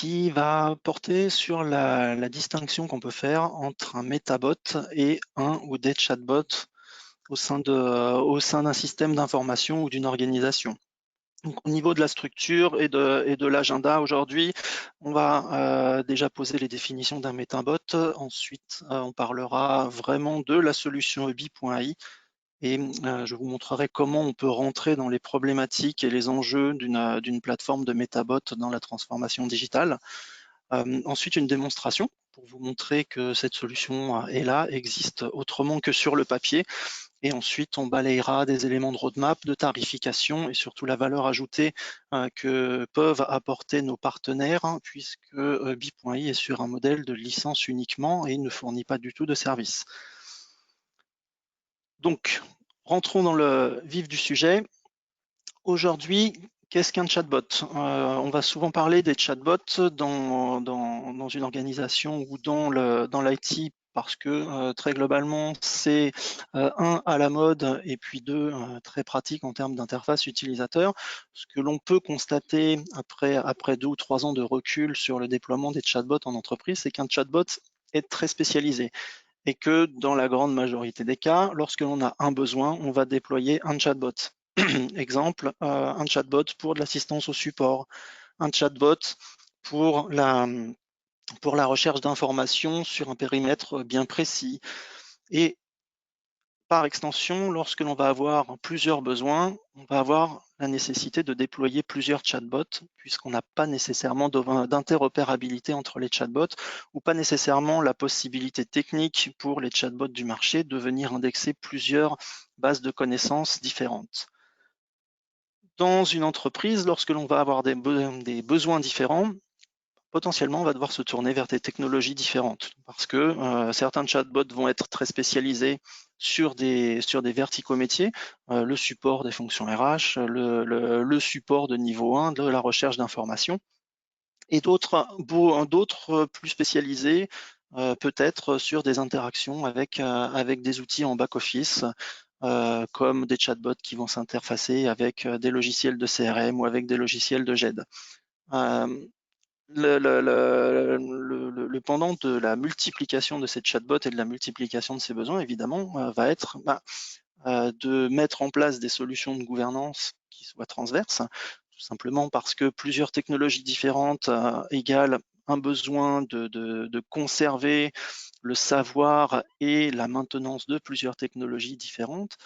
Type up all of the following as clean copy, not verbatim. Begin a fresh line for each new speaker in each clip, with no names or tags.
qui va porter sur la distinction qu'on peut faire entre un métabot et un ou des chatbots au sein d'un système d'information ou d'une organisation. Donc, au niveau de la structure et de l'agenda aujourd'hui, on va déjà poser les définitions d'un métabot. Ensuite, on parlera vraiment de la solution EBI.ai et je vous montrerai comment on peut rentrer dans les problématiques et les enjeux d'une plateforme de métabot dans la transformation digitale. Ensuite, une démonstration pour vous montrer que cette solution est là, existe autrement que sur le papier. Et ensuite, on balayera des éléments de roadmap, de tarification et surtout la valeur ajoutée que peuvent apporter nos partenaires, puisque EBI.ai est sur un modèle de licence uniquement et ne fournit pas du tout de service. Donc, rentrons dans le vif du sujet. Aujourd'hui, qu'est-ce qu'un chatbot? On va souvent parler des chatbots dans une organisation ou dans l'IT parce que très globalement, c'est un, à la mode et puis deux, très pratique en termes d'interface utilisateur. Ce que l'on peut constater après 2 ou 3 ans de recul sur le déploiement des chatbots en entreprise, c'est qu'un chatbot est très spécialisé et que dans la grande majorité des cas, lorsque l'on a un besoin, on va déployer un chatbot. Exemple, un chatbot pour de l'assistance au support, un chatbot pour la recherche d'informations sur un périmètre bien précis. Et par extension, lorsque l'on va avoir plusieurs besoins, on va avoir la nécessité de déployer plusieurs chatbots, puisqu'on n'a pas nécessairement d'interopérabilité entre les chatbots, ou pas nécessairement la possibilité technique pour les chatbots du marché de venir indexer plusieurs bases de connaissances différentes. Dans une entreprise, lorsque l'on va avoir des besoins différents, potentiellement, on va devoir se tourner vers des technologies différentes parce que certains chatbots vont être très spécialisés sur des verticaux métiers, le support des fonctions RH, le support de niveau 1, de la recherche d'informations, et d'autres plus spécialisés peut-être sur des interactions avec des outils en back-office, comme des chatbots qui vont s'interfacer avec des logiciels de CRM ou avec des logiciels de GED. Le pendant de la multiplication de ces chatbots et de la multiplication de ces besoins, évidemment, va être de mettre en place des solutions de gouvernance qui soient transverses, tout simplement parce que plusieurs technologies différentes égalent un besoin de conserver le savoir et la maintenance de plusieurs technologies différentes.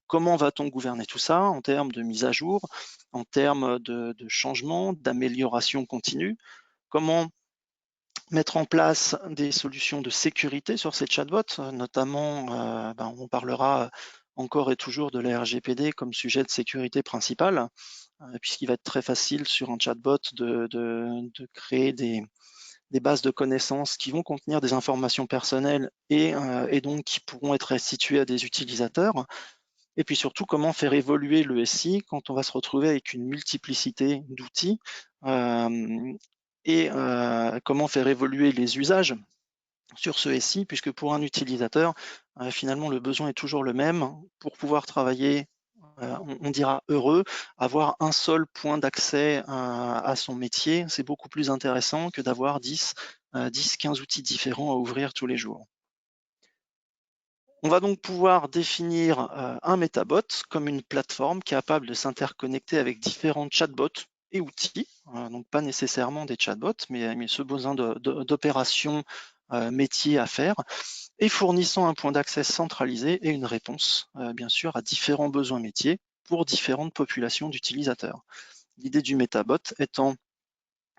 Comment va-t-on gouverner tout ça en termes de mise à jour, en termes de changement, d'amélioration continue? Comment mettre en place des solutions de sécurité sur ces chatbots, notamment, on parlera encore et toujours de la RGPD comme sujet de sécurité principal, puisqu'il va être très facile sur un chatbot de créer des bases de connaissances qui vont contenir des informations personnelles et donc qui pourront être restituées à des utilisateurs. Et puis surtout, comment faire évoluer le SI quand on va se retrouver avec une multiplicité d'outils et comment faire évoluer les usages sur ce SI, puisque pour un utilisateur, finalement, le besoin est toujours le même. Pour pouvoir travailler, on dira heureux, avoir un seul point d'accès à son métier, c'est beaucoup plus intéressant que d'avoir 10, 15 outils différents à ouvrir tous les jours. On va donc pouvoir définir un métabot comme une plateforme capable de s'interconnecter avec différents chatbots et outils, donc pas nécessairement des chatbots, mais ce besoin d'opérations métiers à faire, et fournissant un point d'accès centralisé et une réponse, bien sûr, à différents besoins métiers pour différentes populations d'utilisateurs. L'idée du métabot étant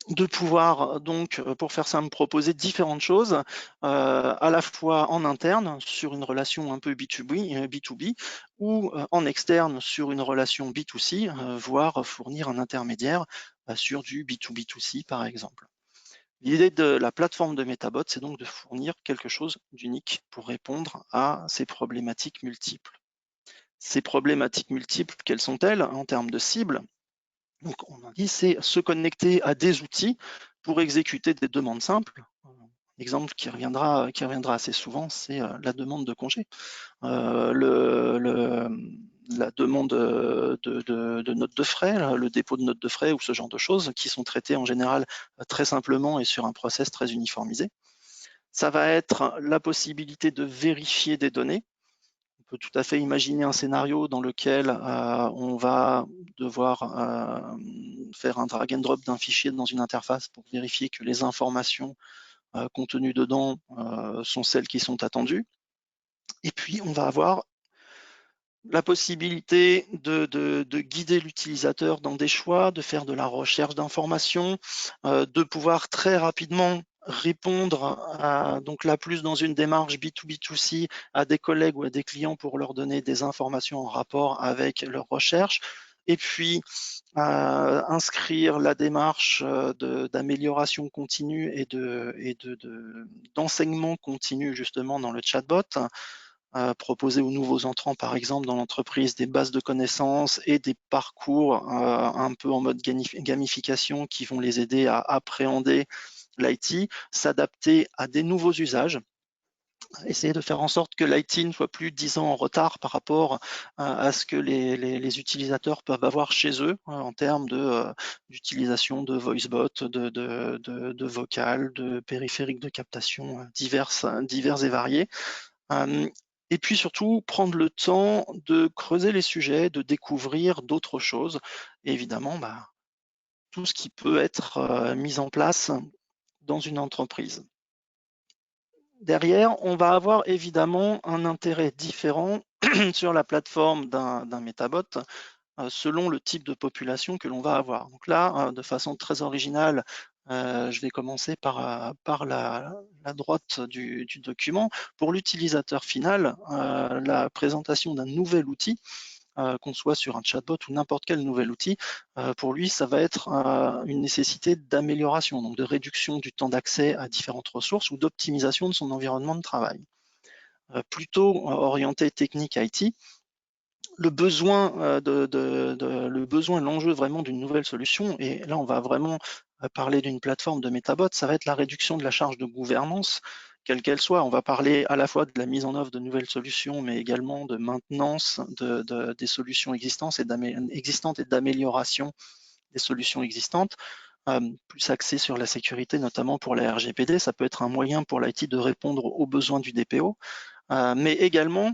de pouvoir donc, pour faire simple, proposer différentes choses, à la fois en interne sur une relation un peu B2B ou en externe sur une relation B2C, voire fournir un intermédiaire sur du B2B2C par exemple. L'idée de la plateforme de Metabot, c'est donc de fournir quelque chose d'unique pour répondre à ces problématiques multiples. Ces problématiques multiples, quelles sont-elles en termes de cibles? Donc, on a dit, c'est se connecter à des outils pour exécuter des demandes simples. Un exemple qui reviendra assez souvent, c'est la demande de congé. la demande de notes de frais, le dépôt de notes de frais ou ce genre de choses qui sont traitées en général très simplement et sur un process très uniformisé. Ça va être la possibilité de vérifier des données. On peut tout à fait imaginer un scénario dans lequel on va devoir faire un drag and drop d'un fichier dans une interface pour vérifier que les informations contenues dedans sont celles qui sont attendues. Et puis, on va avoir la possibilité de guider l'utilisateur dans des choix, de faire de la recherche d'informations, de pouvoir très rapidement répondre donc là plus dans une démarche B2B2C à des collègues ou à des clients pour leur donner des informations en rapport avec leur recherche, et puis inscrire la démarche d'amélioration continue et d'enseignement continu justement dans le chatbot, proposer aux nouveaux entrants, par exemple, dans l'entreprise, des bases de connaissances et des parcours un peu en mode gamification qui vont les aider à appréhender l'IT, s'adapter à des nouveaux usages, essayer de faire en sorte que l'IT ne soit plus 10 ans en retard par rapport à ce que les utilisateurs peuvent avoir chez eux en termes d'utilisation de voicebot, de vocal, de périphériques de captation divers et variés. Et puis surtout, prendre le temps de creuser les sujets, de découvrir d'autres choses. Et évidemment, tout ce qui peut être mis en place dans une entreprise. Derrière, on va avoir évidemment un intérêt différent sur la plateforme d'un Metabot selon le type de population que l'on va avoir. Donc là, de façon très originale, je vais commencer par la droite du document. Pour l'utilisateur final, la présentation d'un nouvel outil, qu'on soit sur un chatbot ou n'importe quel nouvel outil, pour lui, ça va être une nécessité d'amélioration, donc de réduction du temps d'accès à différentes ressources ou d'optimisation de son environnement de travail. Plutôt orienté technique IT, le besoin, l'enjeu vraiment d'une nouvelle solution, et là on va vraiment parler d'une plateforme de Metabot, ça va être la réduction de la charge de gouvernance, quelle qu'elle soit. On va parler à la fois de la mise en œuvre de nouvelles solutions, mais également de maintenance des solutions existantes et d'amélioration des solutions existantes, plus axées sur la sécurité, notamment pour la RGPD. Ça peut être un moyen pour l'IT de répondre aux besoins du DPO, mais également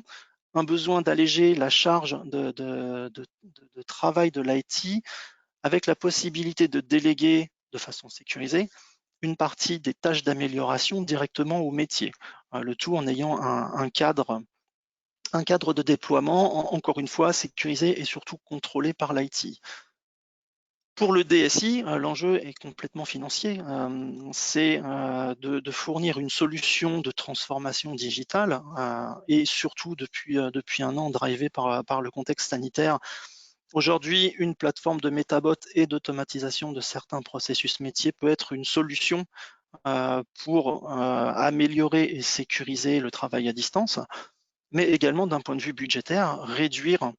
un besoin d'alléger la charge de travail de l'IT avec la possibilité de déléguer de façon sécurisée une partie des tâches d'amélioration directement au métier, le tout en ayant un cadre de déploiement, encore une fois, sécurisé et surtout contrôlé par l'IT. Pour le DSI, l'enjeu est complètement financier. C'est de fournir une solution de transformation digitale et surtout depuis un an drivé par le contexte sanitaire. Aujourd'hui, une plateforme de Metabot et d'automatisation de certains processus métiers peut être une solution pour améliorer et sécuriser le travail à distance, mais également d'un point de vue budgétaire, réduire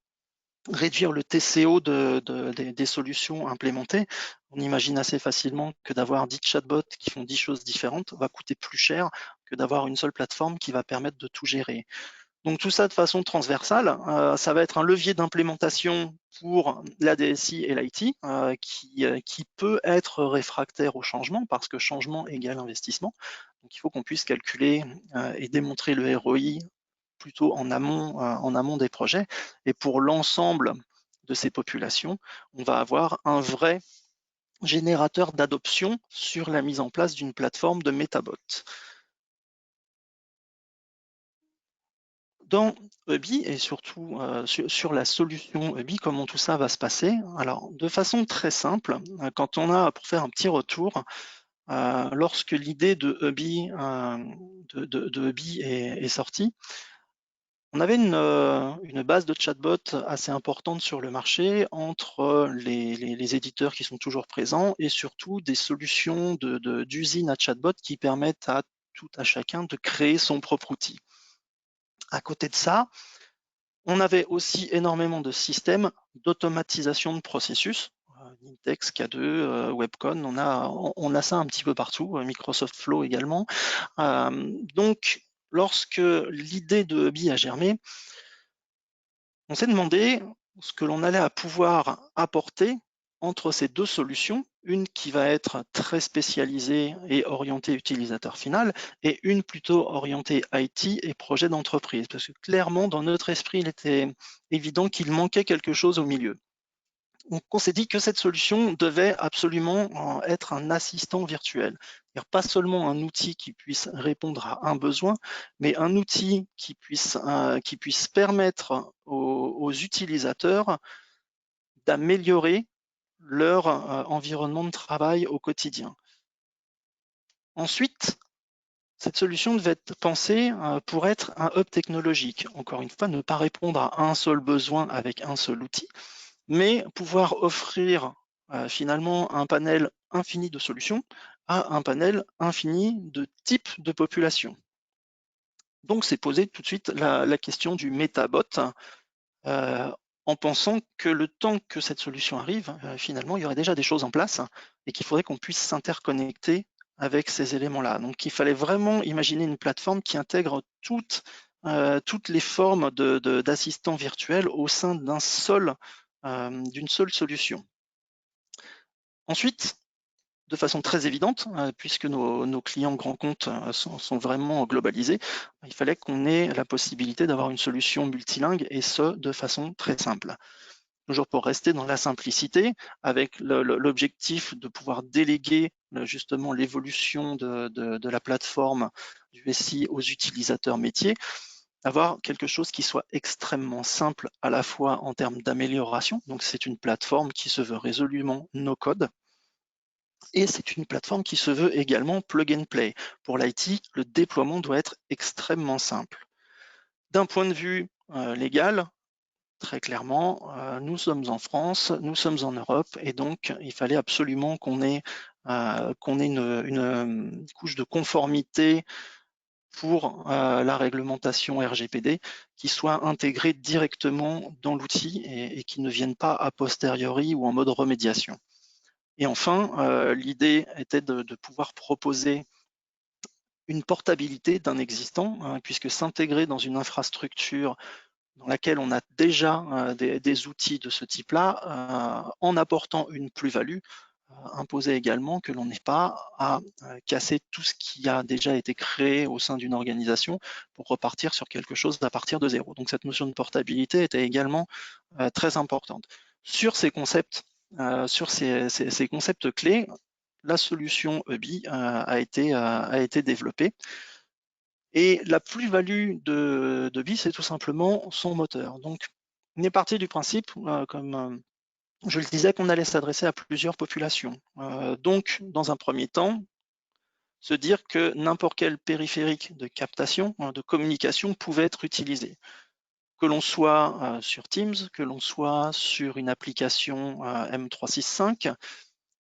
le TCO des solutions implémentées. On imagine assez facilement que d'avoir 10 chatbots qui font 10 choses différentes va coûter plus cher que d'avoir une seule plateforme qui va permettre de tout gérer. Donc tout ça de façon transversale, ça va être un levier d'implémentation pour la DSI et l'IT qui peut être réfractaire au changement parce que changement égale investissement. Donc il faut qu'on puisse calculer et démontrer le ROI plutôt en amont des projets. Et pour l'ensemble de ces populations, on va avoir un vrai générateur d'adoption sur la mise en place d'une plateforme de Metabot. Dans Hubby et surtout sur la solution Hubby, comment tout ça va se passer? Alors, de façon très simple, quand on a, pour faire un petit retour, lorsque l'idée de Hubby, Hubby est sortie, on avait une base de chatbot assez importante sur le marché entre les éditeurs qui sont toujours présents et surtout des solutions d'usines à chatbot qui permettent à tout à chacun de créer son propre outil. À côté de ça, on avait aussi énormément de systèmes d'automatisation de processus, Nintex, K2, Webcon, on a ça un petit peu partout, Microsoft Flow également. Donc, lorsque l'idée de Hubby a germé, On s'est demandé ce que l'on allait à pouvoir apporter entre ces deux solutions, une qui va être très spécialisée et orientée utilisateur final, et une plutôt orientée IT et projet d'entreprise. Parce que clairement, dans notre esprit, il était évident qu'il manquait quelque chose au milieu. Donc, on s'est dit que cette solution devait absolument être un assistant virtuel. C'est-à-dire pas seulement un outil qui puisse répondre à un besoin, mais un outil qui puisse permettre aux utilisateurs d'améliorer leur environnement de travail au quotidien. Ensuite, cette solution devait être pensée pour être un hub technologique. Encore une fois, ne pas répondre à un seul besoin avec un seul outil, mais pouvoir offrir finalement un panel infini de solutions à un panel infini de types de population. Donc, c'est posé tout de suite la question du métabot, en pensant que le temps que cette solution arrive, finalement, il y aurait déjà des choses en place et qu'il faudrait qu'on puisse s'interconnecter avec ces éléments-là. Donc, il fallait vraiment imaginer une plateforme qui intègre toutes les formes d'assistants virtuels au sein d'une seule solution. Ensuite, de façon très évidente, puisque nos clients grands comptes sont vraiment globalisés, il fallait qu'on ait la possibilité d'avoir une solution multilingue et ce, de façon très simple. Toujours pour rester dans la simplicité, avec l'objectif de pouvoir déléguer justement l'évolution de la plateforme du SI aux utilisateurs métiers, avoir quelque chose qui soit extrêmement simple à la fois en termes d'amélioration, donc c'est une plateforme qui se veut résolument no-code, et c'est une plateforme qui se veut également plug and play. Pour l'IT, le déploiement doit être extrêmement simple. D'un point de vue légal, très clairement, nous sommes en France, nous sommes en Europe, et donc il fallait absolument qu'on ait une couche de conformité pour la réglementation RGPD qui soit intégrée directement dans l'outil et qui ne vienne pas a posteriori ou en mode remédiation. Et enfin, l'idée était de pouvoir proposer une portabilité d'un existant, puisque s'intégrer dans une infrastructure dans laquelle on a déjà des outils de ce type-là, en apportant une plus-value, imposait également que l'on n'ait pas à casser tout ce qui a déjà été créé au sein d'une organisation pour repartir sur quelque chose à partir de zéro. Donc cette notion de portabilité était également très importante. Sur ces concepts, ces concepts clés, la solution EBI a été développée. Et la plus-value de BI, c'est tout simplement son moteur. Donc, on est parti du principe, comme je le disais, qu'on allait s'adresser à plusieurs populations. Donc, dans un premier temps, se dire que n'importe quel périphérique de captation, de communication pouvait être utilisé. Que l'on soit sur Teams, que l'on soit sur une application M365,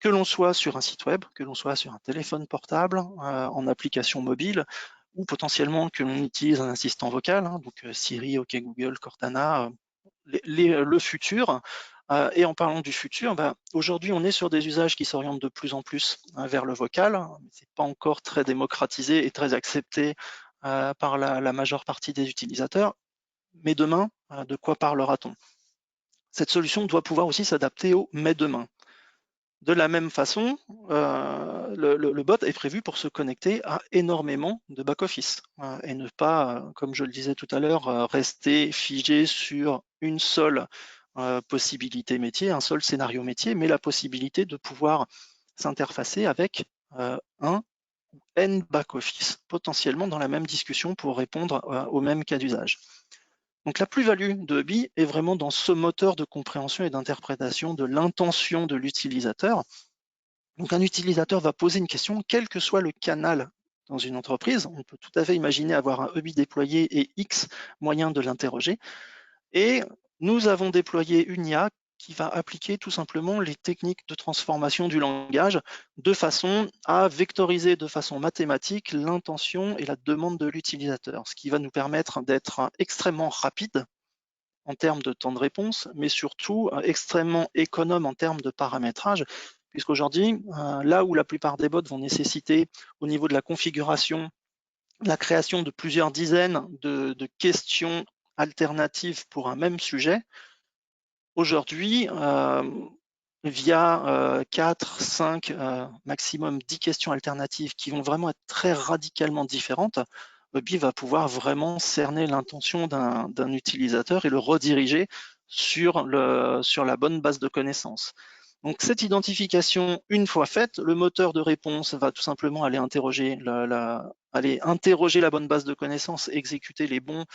que l'on soit sur un site web, que l'on soit sur un téléphone portable, en application mobile, ou potentiellement que l'on utilise un assistant vocal, donc Siri, OK Google, Cortana, le futur. Et en parlant du futur, aujourd'hui on est sur des usages qui s'orientent de plus en plus vers le vocal. C'est pas encore très démocratisé et très accepté par la majeure partie des utilisateurs. Mais demain, de quoi parlera-t-on? Cette solution doit pouvoir aussi s'adapter au mais demain. De la même façon, le bot est prévu pour se connecter à énormément de back-office et ne pas, comme je le disais tout à l'heure, rester figé sur une seule possibilité métier, un seul scénario métier, mais la possibilité de pouvoir s'interfacer avec un ou N back-office, potentiellement dans la même discussion pour répondre au même cas d'usage. Donc la plus-value de BI est vraiment dans ce moteur de compréhension et d'interprétation de l'intention de l'utilisateur. Donc un utilisateur va poser une question, quel que soit le canal dans une entreprise. On peut tout à fait imaginer avoir un EBI déployé et X moyens de l'interroger. Et nous avons déployé une IA qui va appliquer tout simplement les techniques de transformation du langage de façon à vectoriser de façon mathématique l'intention et la demande de l'utilisateur, ce qui va nous permettre d'être extrêmement rapide en termes de temps de réponse, mais surtout extrêmement économe en termes de paramétrage, puisqu'aujourd'hui, là où la plupart des bots vont nécessiter au niveau de la configuration, la création de plusieurs dizaines de questions alternatives pour un même sujet, aujourd'hui, via 4, 5, maximum 10 questions alternatives qui vont vraiment être très radicalement différentes, Bubby va pouvoir vraiment cerner l'intention d'un utilisateur et le rediriger sur la bonne base de connaissances. Donc cette identification, une fois faite, le moteur de réponse va tout simplement aller interroger la bonne base de connaissances, exécuter les bons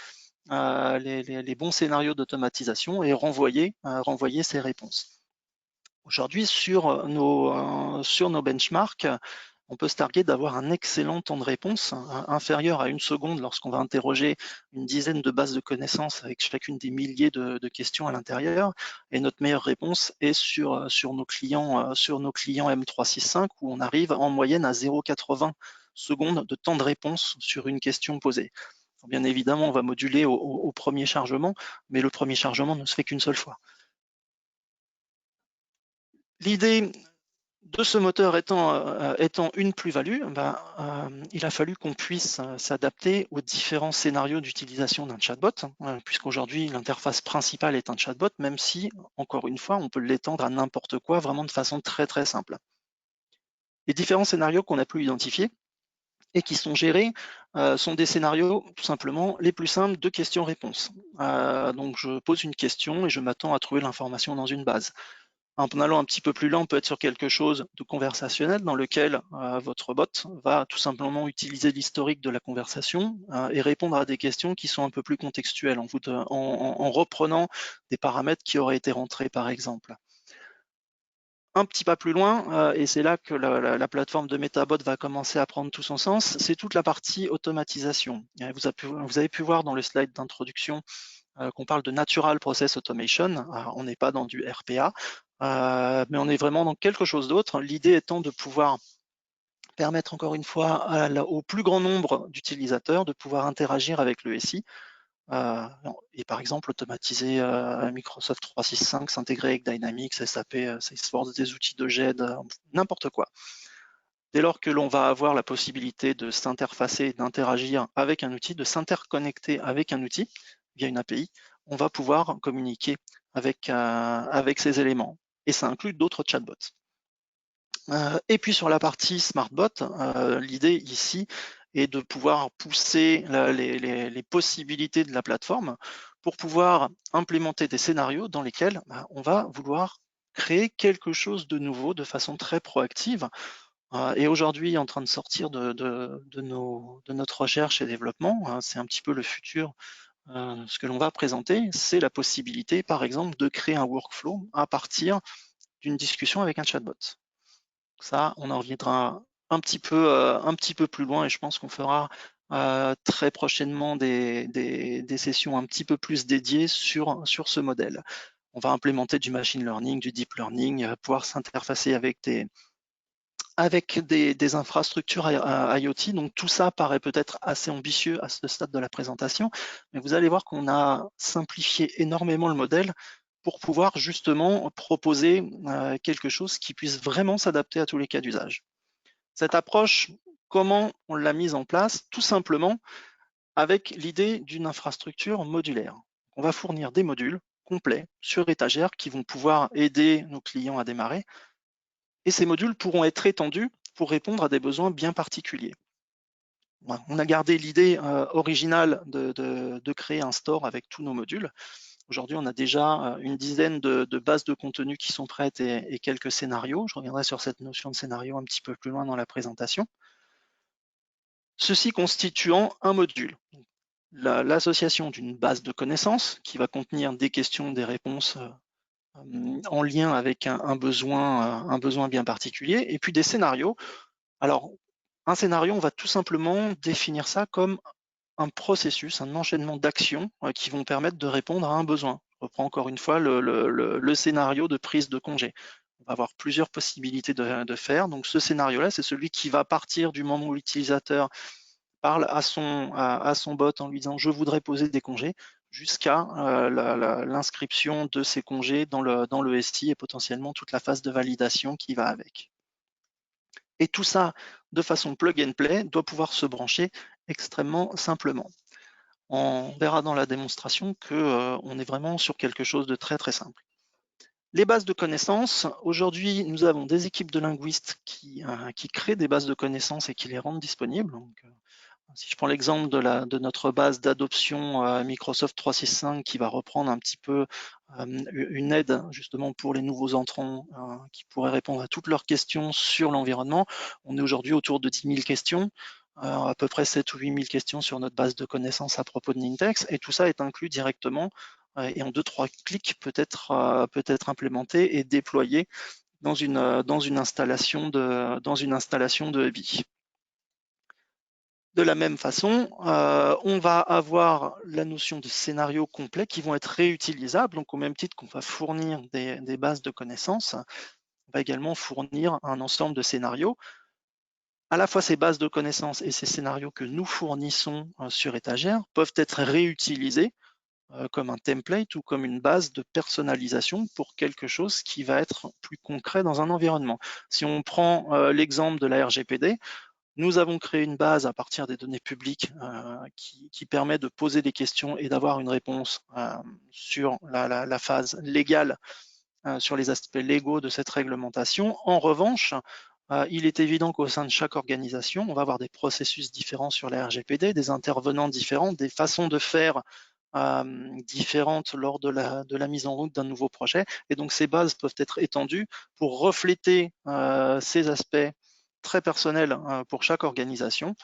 scénarios d'automatisation et renvoyer ces réponses. Aujourd'hui, sur nos benchmarks, on peut se targuer d'avoir un excellent temps de réponse, inférieur à 1 seconde lorsqu'on va interroger une dizaine de bases de connaissances avec chacune des milliers de questions à l'intérieur. Et notre meilleure réponse est sur nos clients M365, où on arrive en moyenne à 0,80 secondes de temps de réponse sur une question posée. Bien évidemment, on va moduler au premier chargement, mais le premier chargement ne se fait qu'une seule fois. L'idée de ce moteur étant une plus-value, il a fallu qu'on puisse s'adapter aux différents scénarios d'utilisation d'un chatbot, puisqu'aujourd'hui l'interface principale est un chatbot, même si, encore une fois, on peut l'étendre à n'importe quoi, vraiment de façon très très simple. Les différents scénarios qu'on a pu identifier et qui sont gérés sont des scénarios tout simplement les plus simples de questions-réponses. Donc je pose une question et je m'attends à trouver l'information dans une base. En allant un petit peu plus lent, on peut être sur quelque chose de conversationnel dans lequel votre bot va tout simplement utiliser l'historique de la conversation et répondre à des questions qui sont un peu plus contextuelles en reprenant des paramètres qui auraient été rentrés par exemple. Un petit pas plus loin, et c'est là que la plateforme de MetaBot va commencer à prendre tout son sens, c'est toute la partie automatisation. Vous avez pu voir dans le slide d'introduction qu'on parle de Natural Process Automation. On n'est pas dans du RPA, mais on est vraiment dans quelque chose d'autre. L'idée étant de pouvoir permettre encore une fois au plus grand nombre d'utilisateurs de pouvoir interagir avec le SI et par exemple automatiser Microsoft 365, s'intégrer avec Dynamics, SAP, Salesforce, des outils de GED, n'importe quoi. Dès lors que l'on va avoir la possibilité de s'interfacer, d'interagir avec un outil, de s'interconnecter avec un outil via une API, on va pouvoir communiquer avec ces éléments. Et ça inclut d'autres chatbots. Et puis sur la partie SmartBot, l'idée ici est de pouvoir pousser les possibilités de la plateforme pour pouvoir implémenter des scénarios dans lesquels on va vouloir créer quelque chose de nouveau de façon très proactive. Et aujourd'hui, en train de sortir de notre recherche et développement, c'est un petit peu le futur. Ce que l'on va présenter, c'est la possibilité, par exemple, de créer un workflow à partir d'une discussion avec un chatbot. Ça, on en reviendra un petit peu plus loin et je pense qu'on fera très prochainement des sessions un petit peu plus dédiées sur ce modèle. On va implémenter du machine learning, du deep learning, pouvoir s'interfacer avec des infrastructures IoT. Donc tout ça paraît peut-être assez ambitieux à ce stade de la présentation, mais vous allez voir qu'on a simplifié énormément le modèle pour pouvoir justement proposer quelque chose qui puisse vraiment s'adapter à tous les cas d'usage. Cette approche, comment on l'a mise en place? Tout simplement avec l'idée d'une infrastructure modulaire. On va fournir des modules complets sur étagère qui vont pouvoir aider nos clients à démarrer, et ces modules pourront être étendus pour répondre à des besoins bien particuliers. On a gardé l'idée originale de créer un store avec tous nos modules. Aujourd'hui, on a déjà une dizaine de bases de contenu qui sont prêtes et quelques scénarios. Je reviendrai sur cette notion de scénario un petit peu plus loin dans la présentation. Ceci constituant un module. L'association d'une base de connaissances qui va contenir des questions, des réponses en lien avec un besoin bien particulier, et puis des scénarios. Alors, un scénario, on va tout simplement définir ça comme un processus, un enchaînement d'actions qui vont permettre de répondre à un besoin. Je reprends encore une fois le scénario de prise de congé. On va avoir plusieurs possibilités de faire. Donc ce scénario-là, c'est celui qui va partir du moment où l'utilisateur parle à son bot en lui disant « je voudrais poser des congés » jusqu'à l'inscription de ces congés dans le SI et potentiellement toute la phase de validation qui va avec. Et tout ça, de façon plug and play, doit pouvoir se brancher extrêmement simplement. On verra dans la démonstration que on est vraiment sur quelque chose de très très simple. Les bases de connaissances, aujourd'hui nous avons des équipes de linguistes qui créent des bases de connaissances et qui les rendent disponibles. Donc, si je prends l'exemple de notre base d'adoption Microsoft 365 qui va reprendre un petit peu une aide justement pour les nouveaux entrants qui pourraient répondre à toutes leurs questions sur l'environnement, on est aujourd'hui autour de 10 000 questions, à peu près 7 ou 8 000 questions sur notre base de connaissances à propos de Nintex, et tout ça est inclus directement et en 2-3 clics peut être implémenté et déployé dans une installation de Hubby. De la même façon, on va avoir la notion de scénarios complets qui vont être réutilisables. Donc, au même titre qu'on va fournir des bases de connaissances, on va également fournir un ensemble de scénarios. À la fois ces bases de connaissances et ces scénarios que nous fournissons sur étagère peuvent être réutilisés comme un template ou comme une base de personnalisation pour quelque chose qui va être plus concret dans un environnement. Si on prend l'exemple de la RGPD, nous avons créé une base à partir des données publiques qui permet de poser des questions et d'avoir une réponse sur la phase légale, sur les aspects légaux de cette réglementation. En revanche, il est évident qu'au sein de chaque organisation, on va avoir des processus différents sur la RGPD, des intervenants différents, des façons de faire différentes lors de la mise en route d'un nouveau projet. Et donc, ces bases peuvent être étendues pour refléter ces aspects très personnels pour chaque organisation.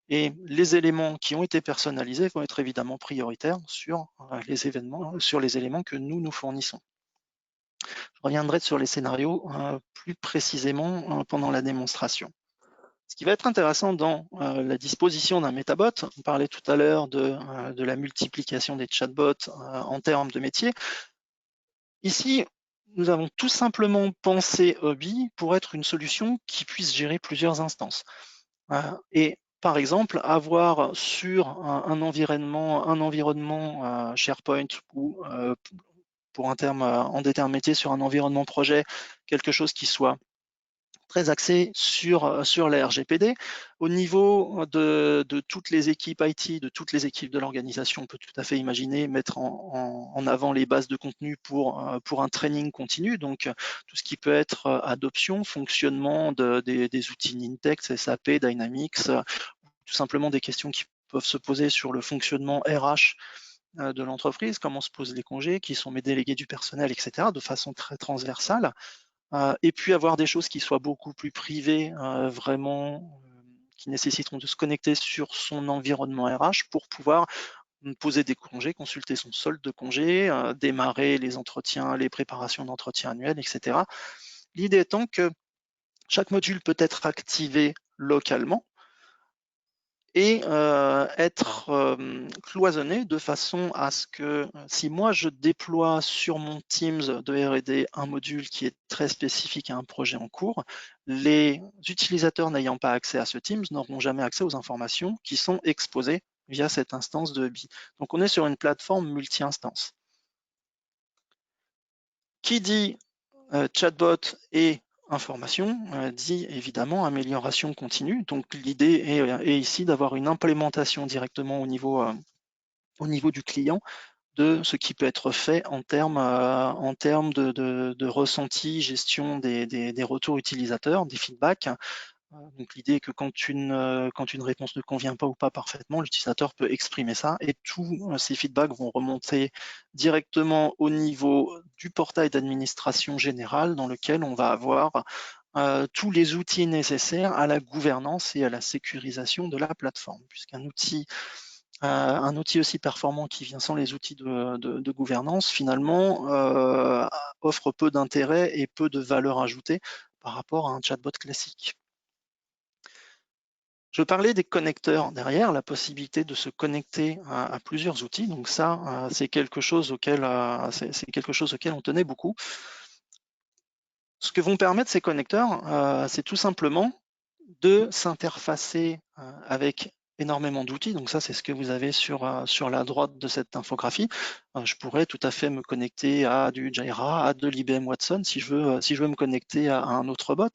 Et les éléments qui ont été personnalisés vont être évidemment prioritaires sur les éléments que nous fournissons. Je reviendrai sur les scénarios plus précisément pendant la démonstration. Ce qui va être intéressant dans la disposition d'un métabot, on parlait tout à l'heure de la multiplication des chatbots en termes de métier. Ici, nous avons tout simplement pensé Hubby pour être une solution qui puisse gérer plusieurs instances. Et par exemple, avoir sur un environnement SharePoint ou pour un terme en des termes métiers sur un environnement projet, quelque chose qui soit très axé sur la RGPD. Au niveau de toutes les équipes IT, de toutes les équipes de l'organisation, on peut tout à fait imaginer mettre en avant les bases de contenu pour un training continu, donc tout ce qui peut être adoption, fonctionnement des outils Nintex, SAP, Dynamics, tout simplement des questions qui peuvent se poser sur le fonctionnement RH de l'entreprise, comment se posent les congés, qui sont mes délégués du personnel, etc., de façon très transversale. Et puis avoir des choses qui soient beaucoup plus privées, vraiment, qui nécessiteront de se connecter sur son environnement RH pour pouvoir poser des congés, consulter son solde de congés, démarrer les entretiens, les préparations d'entretiens annuels, etc. L'idée étant que chaque module peut être activé localement et être cloisonné de façon à ce que si moi je déploie sur mon Teams de R&D un module qui est très spécifique à un projet en cours, les utilisateurs n'ayant pas accès à ce Teams n'auront jamais accès aux informations qui sont exposées via cette instance de Hubby. Donc on est sur une plateforme multi-instance. Qui dit chatbot et information dit évidemment amélioration continue. Donc l'idée est ici d'avoir une implémentation directement au niveau du client de ce qui peut être fait en termes de ressenti, gestion des retours utilisateurs, des feedbacks. Donc l'idée est que quand une réponse ne convient pas ou pas parfaitement, l'utilisateur peut exprimer ça et tous ces feedbacks vont remonter directement au niveau du portail d'administration générale dans lequel on va avoir tous les outils nécessaires à la gouvernance et à la sécurisation de la plateforme, puisqu'un outil aussi performant qui vient sans les outils de gouvernance, finalement, offre peu d'intérêt et peu de valeur ajoutée par rapport à un chatbot classique. Je parlais des connecteurs derrière, la possibilité de se connecter à plusieurs outils. Donc ça, c'est quelque chose auquel on tenait beaucoup. Ce que vont permettre ces connecteurs, c'est tout simplement de s'interfacer avec énormément d'outils. Donc ça, c'est ce que vous avez sur la droite de cette infographie. Je pourrais tout à fait me connecter à du Jira, à de l'IBM Watson, si je veux me connecter à un autre bot,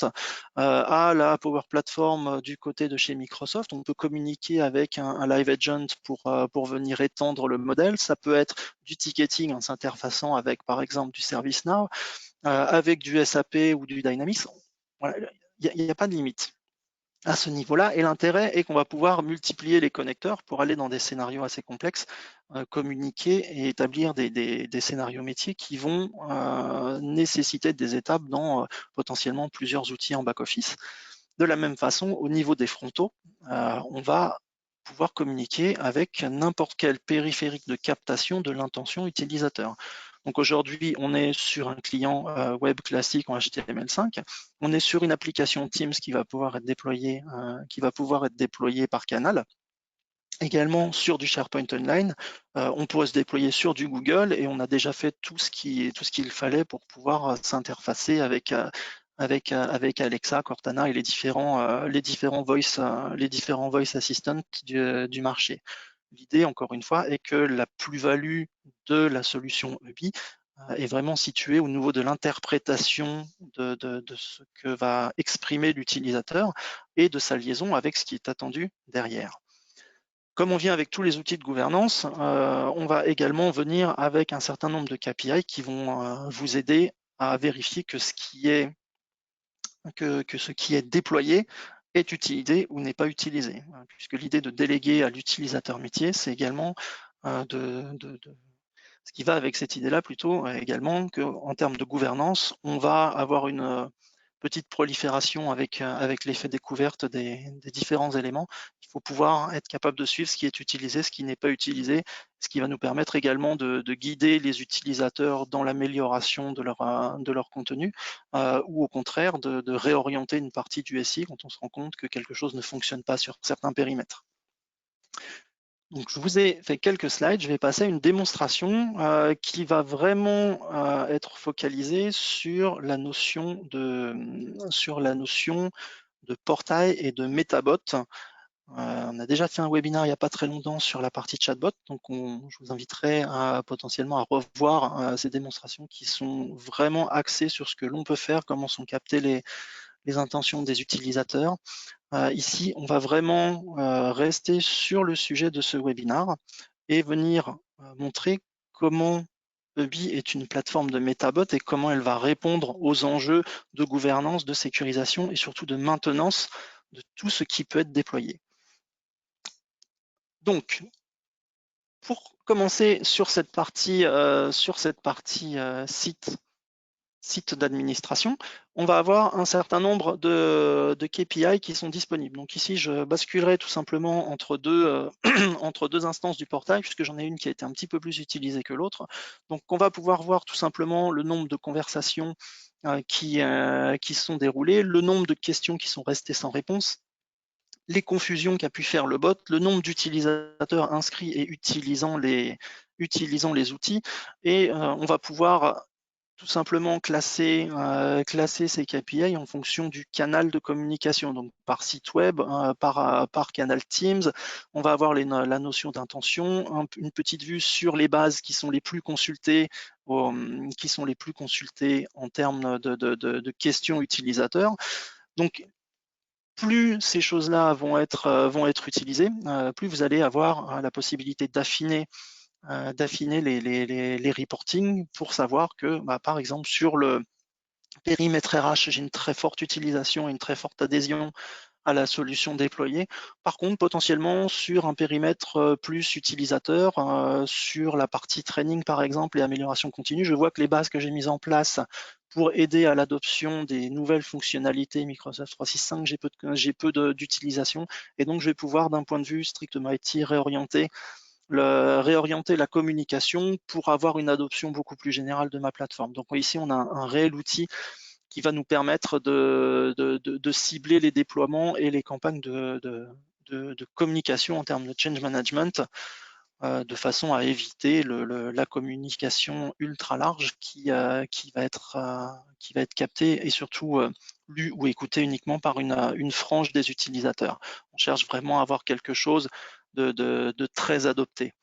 à la Power Platform du côté de chez Microsoft. On peut communiquer avec un Live Agent pour venir étendre le modèle. Ça peut être du ticketing en s'interfaçant avec, par exemple, du ServiceNow, avec du SAP ou du Dynamics. Voilà, il n'y a pas de limite à ce niveau-là. Et l'intérêt est qu'on va pouvoir multiplier les connecteurs pour aller dans des scénarios assez complexes, communiquer et établir des scénarios métiers qui vont nécessiter des étapes dans potentiellement plusieurs outils en back-office. De la même façon, au niveau des frontaux, on va pouvoir communiquer avec n'importe quel périphérique de captation de l'intention utilisateur. Donc aujourd'hui, on est sur un client web classique en HTML5. On est sur une application Teams qui va pouvoir être déployée, par canal. Également sur du SharePoint Online, on pourrait se déployer sur du Google et on a déjà fait tout ce qu'il fallait pour pouvoir s'interfacer avec Alexa, Cortana et les différents voice assistants du marché. L'idée, encore une fois, est que la plus-value de la solution EBI est vraiment située au niveau de l'interprétation de ce que va exprimer l'utilisateur et de sa liaison avec ce qui est attendu derrière. Comme on vient avec tous les outils de gouvernance, on va également venir avec un certain nombre de KPI qui vont vous aider à vérifier que ce qui est déployé est utilisé ou n'est pas utilisé. Puisque l'idée de déléguer à l'utilisateur métier, c'est également ce qui va avec cette idée-là plutôt également qu'en termes de gouvernance, on va avoir une petite prolifération avec l'effet découverte des différents éléments. Il faut pouvoir être capable de suivre ce qui est utilisé, ce qui n'est pas utilisé, ce qui va nous permettre également de guider les utilisateurs dans l'amélioration de leur contenu ou au contraire de réorienter une partie du SI quand on se rend compte que quelque chose ne fonctionne pas sur certains périmètres. Donc, je vous ai fait quelques slides. Je vais passer à une démonstration qui va vraiment être focalisée sur la notion de portail et de métabot. On a déjà fait un webinaire il n'y a pas très longtemps sur la partie chatbot, donc je vous inviterai potentiellement à revoir ces démonstrations qui sont vraiment axées sur ce que l'on peut faire, comment sont captées les intentions des utilisateurs. Ici, on va vraiment rester sur le sujet de ce webinaire et venir montrer comment EBI est une plateforme de métabot et comment elle va répondre aux enjeux de gouvernance, de sécurisation et surtout de maintenance de tout ce qui peut être déployé. Donc, pour commencer sur cette partie site d'administration, on va avoir un certain nombre de KPI qui sont disponibles. Donc ici, je basculerai tout simplement entre deux instances du portail, puisque j'en ai une qui a été un petit peu plus utilisée que l'autre. Donc on va pouvoir voir tout simplement le nombre de conversations qui sont déroulées, le nombre de questions qui sont restées sans réponse, les confusions qu'a pu faire le bot, le nombre d'utilisateurs inscrits et utilisant les outils, et on va pouvoir tout simplement classer ces KPI en fonction du canal de communication, donc par site web, par canal Teams. On va avoir la notion d'intention, une petite vue sur les bases qui sont les plus consultées, en termes de questions utilisateurs. Donc, plus ces choses-là vont être utilisées, plus vous allez avoir la possibilité d'affiner les reportings pour savoir que, par exemple, sur le périmètre RH, j'ai une très forte utilisation et une très forte adhésion à la solution déployée. Par contre, potentiellement, sur un périmètre plus utilisateur, sur la partie training, par exemple, et amélioration continue, je vois que les bases que j'ai mises en place pour aider à l'adoption des nouvelles fonctionnalités Microsoft 365, j'ai peu d'utilisation, et donc je vais pouvoir, d'un point de vue strictement IT, réorienter la communication pour avoir une adoption beaucoup plus générale de ma plateforme. Donc ici, on a un réel outil qui va nous permettre de cibler les déploiements et les campagnes de communication en termes de change management, de façon à éviter la communication ultra large qui va être captée et surtout lu ou écouté uniquement par une frange des utilisateurs. On cherche vraiment à avoir quelque chose de très adopté.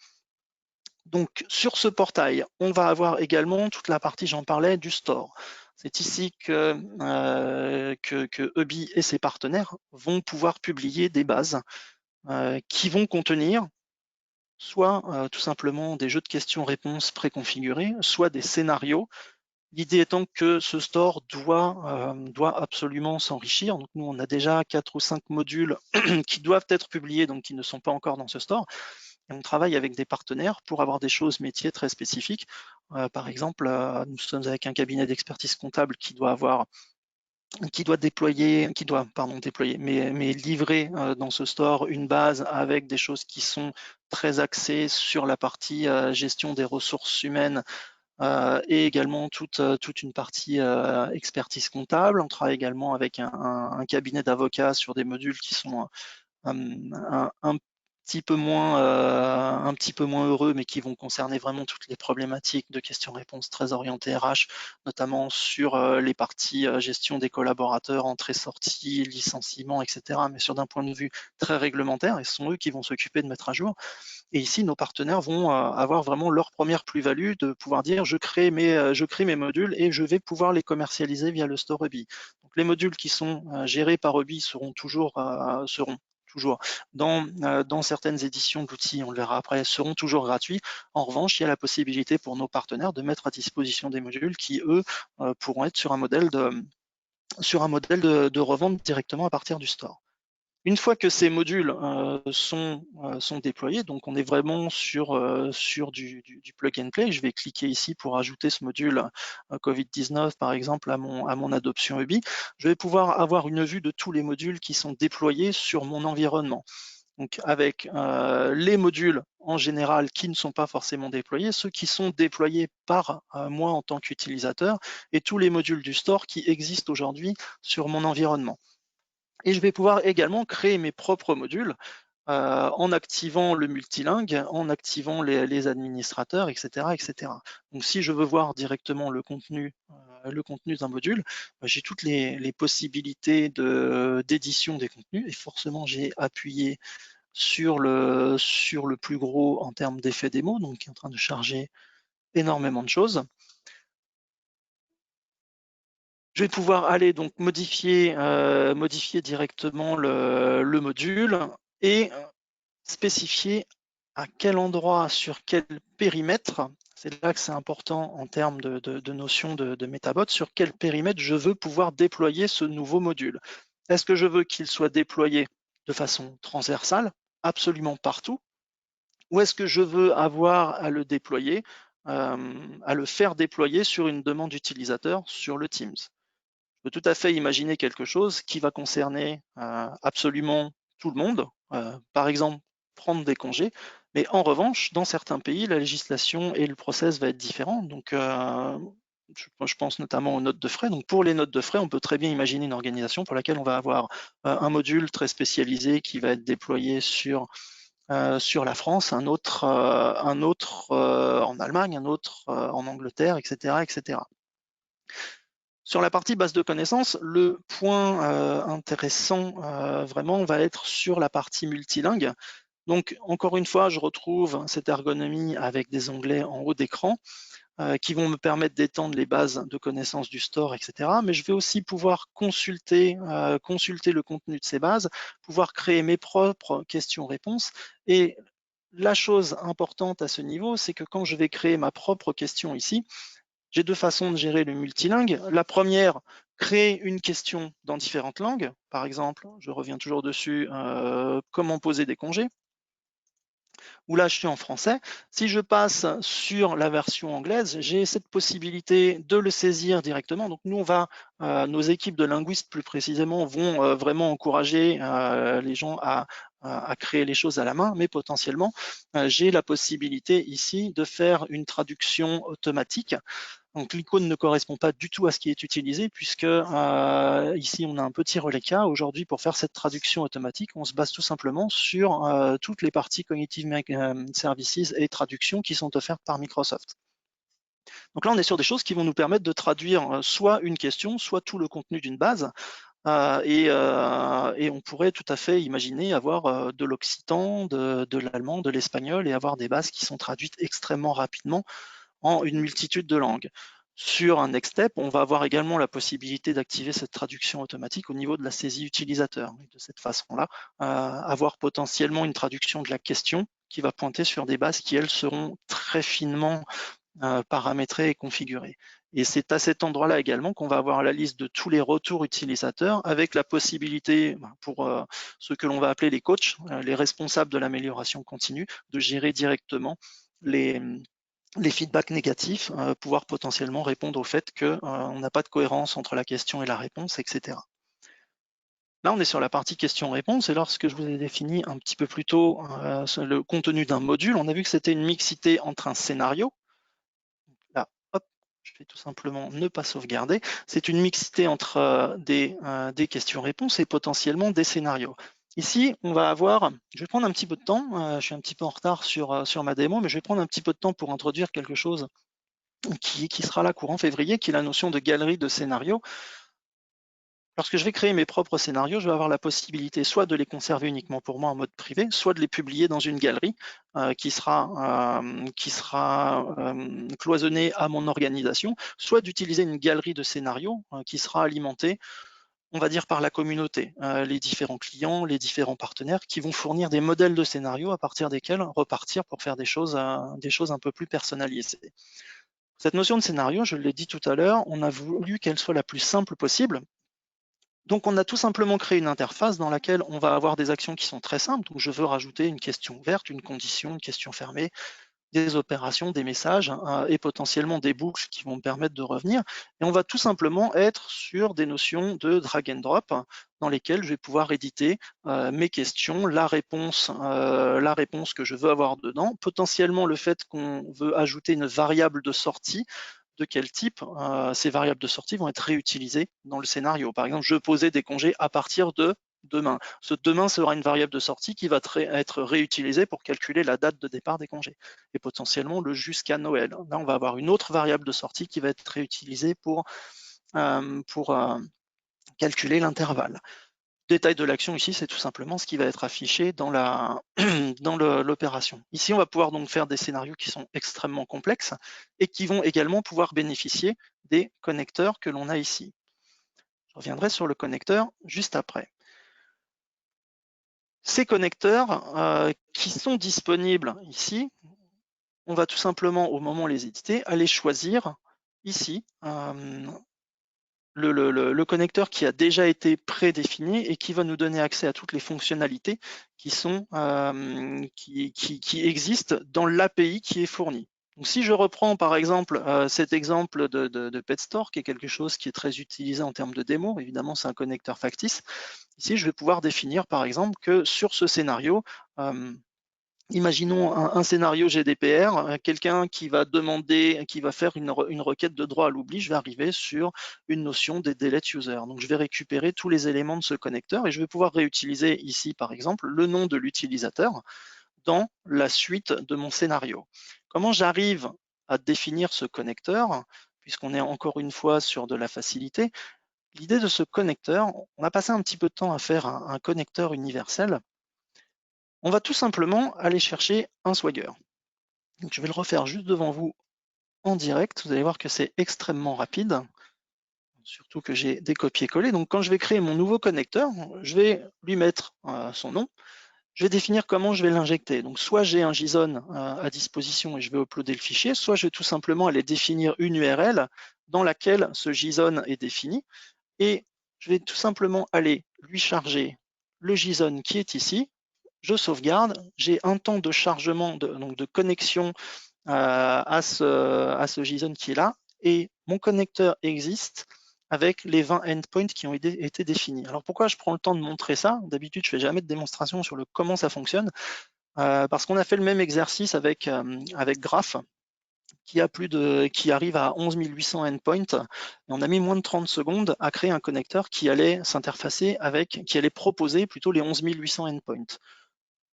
Donc sur ce portail, on va avoir également toute la partie, j'en parlais, du store. C'est ici que Hubby et ses partenaires vont pouvoir publier des bases qui vont contenir soit tout simplement des jeux de questions-réponses préconfigurés, soit des scénarios. L'idée étant que ce store doit absolument s'enrichir. Donc nous, on a déjà 4 ou 5 modules qui doivent être publiés, donc qui ne sont pas encore dans ce store. Et on travaille avec des partenaires pour avoir des choses métiers très spécifiques. Par exemple, nous sommes avec un cabinet d'expertise comptable qui doit livrer dans ce store une base avec des choses qui sont très axées sur la partie gestion des ressources humaines et également toute une partie expertise comptable. On travaille également avec un cabinet d'avocats sur des modules qui sont un petit peu moins heureux, mais qui vont concerner vraiment toutes les problématiques de questions-réponses très orientées RH, notamment sur les parties gestion des collaborateurs, entrée-sortie, licenciement, etc., mais sur d'un point de vue très réglementaire, et ce sont eux qui vont s'occuper de mettre à jour. Et ici, nos partenaires vont avoir vraiment leur première plus-value de pouvoir dire je crée mes modules et je vais pouvoir les commercialiser via le store Hubby. Donc les modules qui sont gérés par Hubby seront toujours dans certaines éditions de l'outil, on le verra après, seront toujours gratuits. En revanche, il y a la possibilité pour nos partenaires de mettre à disposition des modules qui, eux, pourront être sur un modèle de revente directement à partir du store. Une fois que ces modules sont déployés, donc on est vraiment sur du plug and play. Je vais cliquer ici pour ajouter ce module Covid-19 par exemple à mon adoption Hubby. Je vais pouvoir avoir une vue de tous les modules qui sont déployés sur mon environnement. Donc avec les modules en général qui ne sont pas forcément déployés, ceux qui sont déployés par moi en tant qu'utilisateur et tous les modules du store qui existent aujourd'hui sur mon environnement. Et je vais pouvoir également créer mes propres modules en activant le multilingue, en activant les administrateurs, etc., etc. Donc si je veux voir directement le contenu d'un module, j'ai toutes les possibilités d'édition des contenus et forcément j'ai appuyé sur le plus gros en termes d'effet démo, donc qui est en train de charger énormément de choses. Je vais pouvoir aller donc modifier directement le module et spécifier à quel endroit, sur quel périmètre, c'est là que c'est important en termes de notion de Metabot, sur quel périmètre je veux pouvoir déployer ce nouveau module. Est-ce que je veux qu'il soit déployé de façon transversale, absolument partout, ou est-ce que je veux avoir à le déployer, à le faire déployer sur une demande utilisateur sur le Teams? Je peux tout à fait imaginer quelque chose qui va concerner absolument tout le monde, par exemple prendre des congés, mais en revanche, dans certains pays, la législation et le process va être différent. Donc, je pense notamment aux notes de frais. Donc, pour les notes de frais, on peut très bien imaginer une organisation pour laquelle on va avoir un module très spécialisé qui va être déployé sur la France, un autre en Allemagne, un autre en Angleterre, etc., etc. Sur la partie base de connaissances, le point intéressant vraiment va être sur la partie multilingue. Donc, encore une fois, je retrouve cette ergonomie avec des onglets en haut d'écran qui vont me permettre d'étendre les bases de connaissances du store, etc. Mais je vais aussi pouvoir consulter le contenu de ces bases, pouvoir créer mes propres questions-réponses. Et la chose importante à ce niveau, c'est que quand je vais créer ma propre question ici, j'ai deux façons de gérer le multilingue. La première, créer une question dans différentes langues. Par exemple, je reviens toujours dessus, comment poser des congés. Où là, je suis en français. Si je passe sur la version anglaise, j'ai cette possibilité de le saisir directement. Donc nous, nos équipes de linguistes plus précisément vont vraiment encourager les gens à créer les choses à la main, mais potentiellement, j'ai la possibilité ici de faire une traduction automatique. Donc l'icône ne correspond pas du tout à ce qui est utilisé puisque ici on a un petit relais K. Aujourd'hui, pour faire cette traduction automatique, on se base tout simplement sur toutes les parties Cognitive Services et traduction qui sont offertes par Microsoft. Donc là, on est sur des choses qui vont nous permettre de traduire soit une question, soit tout le contenu d'une base. et on pourrait tout à fait imaginer avoir de l'occitan, de l'allemand, de l'espagnol et avoir des bases qui sont traduites extrêmement rapidement en une multitude de langues. Sur un next step, on va avoir également la possibilité d'activer cette traduction automatique au niveau de la saisie utilisateur. Et de cette façon-là, avoir potentiellement une traduction de la question qui va pointer sur des bases qui, elles, seront très finement paramétrées et configurées. Et c'est à cet endroit-là également qu'on va avoir la liste de tous les retours utilisateurs avec la possibilité pour ceux que l'on va appeler les coachs, les responsables de l'amélioration continue, de gérer directement les feedbacks négatifs, pouvoir potentiellement répondre au fait qu'on n'a pas de cohérence entre la question et la réponse, etc. Là, on est sur la partie question-réponse, et lorsque je vous ai défini un petit peu plus tôt le contenu d'un module, on a vu que c'était une mixité entre un scénario. Là, hop, je vais tout simplement ne pas sauvegarder. C'est une mixité entre des questions-réponses et potentiellement des scénarios. Ici, on va avoir, je vais prendre un petit peu de temps, je suis un petit peu en retard sur ma démo, mais je vais prendre un petit peu de temps pour introduire quelque chose qui sera là courant février, qui est la notion de galerie de scénarios. Lorsque je vais créer mes propres scénarios, je vais avoir la possibilité soit de les conserver uniquement pour moi en mode privé, soit de les publier dans une galerie qui sera cloisonnée à mon organisation, soit d'utiliser une galerie de scénarios qui sera alimentée, on va dire, par la communauté, les différents clients, les différents partenaires qui vont fournir des modèles de scénarios à partir desquels repartir pour faire des choses un peu plus personnalisées. Cette notion de scénario, je l'ai dit tout à l'heure, on a voulu qu'elle soit la plus simple possible. Donc, on a tout simplement créé une interface dans laquelle on va avoir des actions qui sont très simples. Donc, je veux rajouter une question ouverte, une condition, une question fermée, des opérations, des messages et potentiellement des boucles qui vont me permettre de revenir. Et on va tout simplement être sur des notions de drag and drop dans lesquelles je vais pouvoir éditer mes questions, la réponse que je veux avoir dedans, potentiellement le fait qu'on veut ajouter une variable de sortie, de quel type ces variables de sortie vont être réutilisées dans le scénario. Par exemple, je posais des congés à partir de demain. Ce demain sera une variable de sortie qui va être réutilisée pour calculer la date de départ des congés et potentiellement le jusqu'à Noël. Là, on va avoir une autre variable de sortie qui va être réutilisée pour calculer l'intervalle. Détail de l'action ici, c'est tout simplement ce qui va être affiché dans l'opération. Ici, on va pouvoir donc faire des scénarios qui sont extrêmement complexes et qui vont également pouvoir bénéficier des connecteurs que l'on a ici. Je reviendrai sur le connecteur juste après. Ces connecteurs qui sont disponibles ici, on va tout simplement, au moment de les éditer, aller choisir ici le connecteur qui a déjà été prédéfini et qui va nous donner accès à toutes les fonctionnalités qui existent dans l'API qui est fournie. Donc, si je reprends par exemple cet exemple de PetStore, qui est quelque chose qui est très utilisé en termes de démo, évidemment c'est un connecteur factice. Ici, je vais pouvoir définir par exemple que sur ce scénario, imaginons un scénario GDPR, quelqu'un qui va faire une requête de droit à l'oubli, je vais arriver sur une notion des delete user. Donc, je vais récupérer tous les éléments de ce connecteur et je vais pouvoir réutiliser ici, par exemple, le nom de l'utilisateur dans la suite de mon scénario. Comment j'arrive à définir ce connecteur, puisqu'on est encore une fois sur de la facilité? L'idée de ce connecteur, on a passé un petit peu de temps à faire un connecteur universel. On va tout simplement aller chercher un Swagger. Donc, je vais le refaire juste devant vous en direct. Vous allez voir que c'est extrêmement rapide, surtout que j'ai des copier-coller. Donc, quand je vais créer mon nouveau connecteur, je vais lui mettre son nom. Je vais définir comment je vais l'injecter. Donc, soit j'ai un JSON à disposition et je vais uploader le fichier, soit je vais tout simplement aller définir une URL dans laquelle ce JSON est défini. Et je vais tout simplement aller lui charger le JSON qui est ici. Je sauvegarde, j'ai un temps de chargement, donc de connexion à ce JSON qui est là, et mon connecteur existe avec les 20 endpoints qui ont été définis. Alors pourquoi je prends le temps de montrer ça? D'habitude, je ne fais jamais de démonstration sur comment ça fonctionne, parce qu'on a fait le même exercice avec Graph, qui arrive à 11 800 endpoints, et on a mis moins de 30 secondes à créer un connecteur qui allait s'interfacer qui allait proposer plutôt les 11 800 endpoints.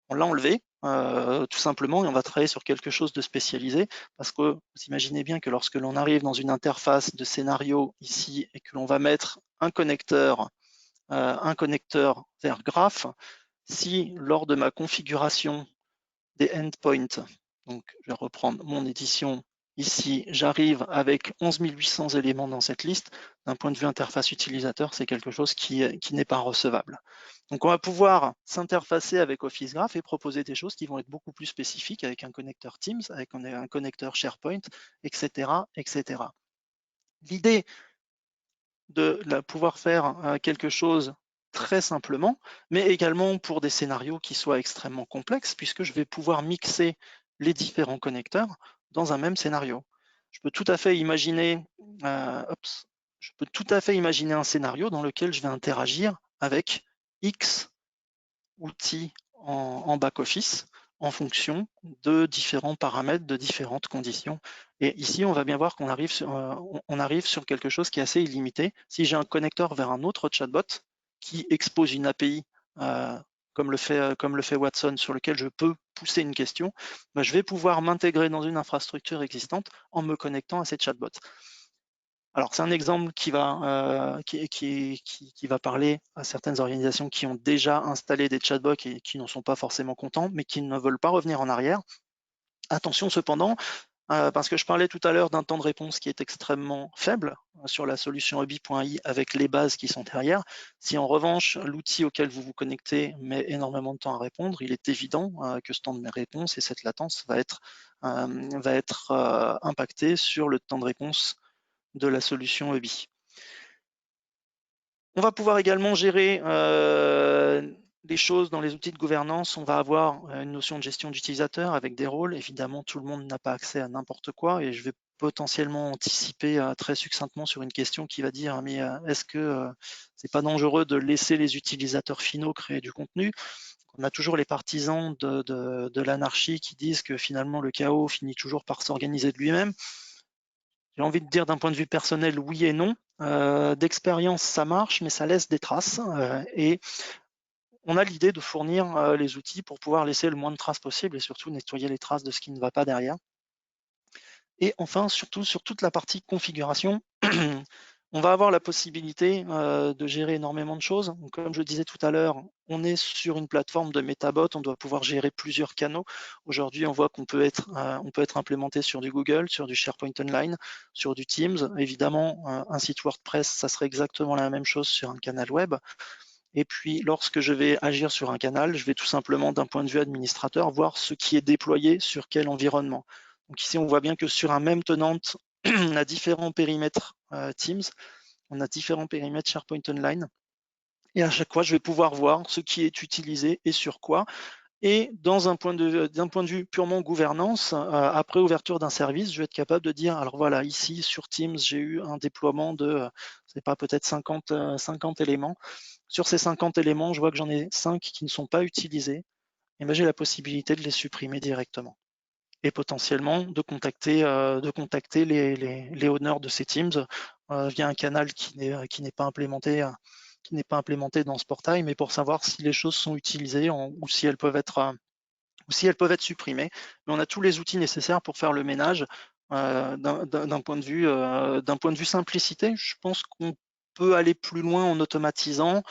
On l'a enlevé, tout simplement, et on va travailler sur quelque chose de spécialisé, parce que vous imaginez bien que lorsque l'on arrive dans une interface de scénario ici, et que l'on va mettre un connecteur un connecteur vers Graph, si lors de ma configuration des endpoints, donc je vais reprendre mon édition ici, j'arrive avec 11 800 éléments dans cette liste, d'un point de vue interface utilisateur, c'est quelque chose qui n'est pas recevable. Donc on va pouvoir s'interfacer avec Office Graph et proposer des choses qui vont être beaucoup plus spécifiques avec un connecteur Teams, avec un connecteur SharePoint, etc. etc. L'idée de pouvoir faire quelque chose très simplement, mais également pour des scénarios qui soient extrêmement complexes, puisque je vais pouvoir mixer les différents connecteurs dans un même scénario. Je peux tout à fait imaginer, un scénario dans lequel je vais interagir avec X outils en back-office en fonction de différents paramètres, de différentes conditions. Et ici, on va bien voir qu'on arrive sur quelque chose qui est assez illimité. Si j'ai un connecteur vers un autre chatbot qui expose une API, comme le fait Watson, sur lequel je peux pousser une question, ben, je vais pouvoir m'intégrer dans une infrastructure existante en me connectant à ces chatbots. Alors, c'est un exemple qui va parler à certaines organisations qui ont déjà installé des chatbots et qui n'en sont pas forcément contents, mais qui ne veulent pas revenir en arrière. Attention cependant, parce que je parlais tout à l'heure d'un temps de réponse qui est extrêmement faible sur la solution Ubi.ai avec les bases qui sont derrière. Si en revanche, l'outil auquel vous vous connectez met énormément de temps à répondre, il est évident que ce temps de réponse et cette latence va être impacté sur le temps de réponse de la solution Ubi. On va pouvoir également gérer les choses dans les outils de gouvernance. On va avoir une notion de gestion d'utilisateur avec des rôles. Évidemment, tout le monde n'a pas accès à n'importe quoi et je vais potentiellement anticiper très succinctement sur une question qui va dire mais est-ce que c'est pas dangereux de laisser les utilisateurs finaux créer du contenu? On a toujours les partisans de l'anarchie qui disent que finalement le chaos finit toujours par s'organiser de lui-même. J'ai envie de dire d'un point de vue personnel, oui et non. D'expérience, ça marche, mais ça laisse des traces. Et on a l'idée de fournir les outils pour pouvoir laisser le moins de traces possible et surtout nettoyer les traces de ce qui ne va pas derrière. Et enfin, surtout sur toute la partie configuration, on va avoir la possibilité de gérer énormément de choses. Donc, comme je disais tout à l'heure, on est sur une plateforme de Metabot, on doit pouvoir gérer plusieurs canaux. Aujourd'hui, on voit qu'on peut être implémenté sur du Google, sur du SharePoint Online, sur du Teams. Évidemment, un site WordPress, ça serait exactement la même chose sur un canal web. Et puis, lorsque je vais agir sur un canal, je vais tout simplement, d'un point de vue administrateur, voir ce qui est déployé sur quel environnement. Donc ici, on voit bien que sur un même tenant, on a différents périmètres Teams, on a différents périmètres SharePoint Online. Et à chaque fois, je vais pouvoir voir ce qui est utilisé et sur quoi. Et d'un point de vue purement gouvernance, après ouverture d'un service, je vais être capable de dire, alors voilà, ici sur Teams, j'ai eu un déploiement de, c'est pas peut-être 50 éléments. Sur ces 50 éléments, je vois que j'en ai 5 qui ne sont pas utilisés. Et ben, j'ai la possibilité de les supprimer directement. Et potentiellement de contacter les owners de ces Teams via un canal qui n'est pas implémenté dans ce portail, mais pour savoir si les choses sont utilisées ou si elles peuvent être supprimées. Mais on a tous les outils nécessaires pour faire le ménage d'un point de vue simplicité. Je pense qu'on peut aller plus loin en automatisant,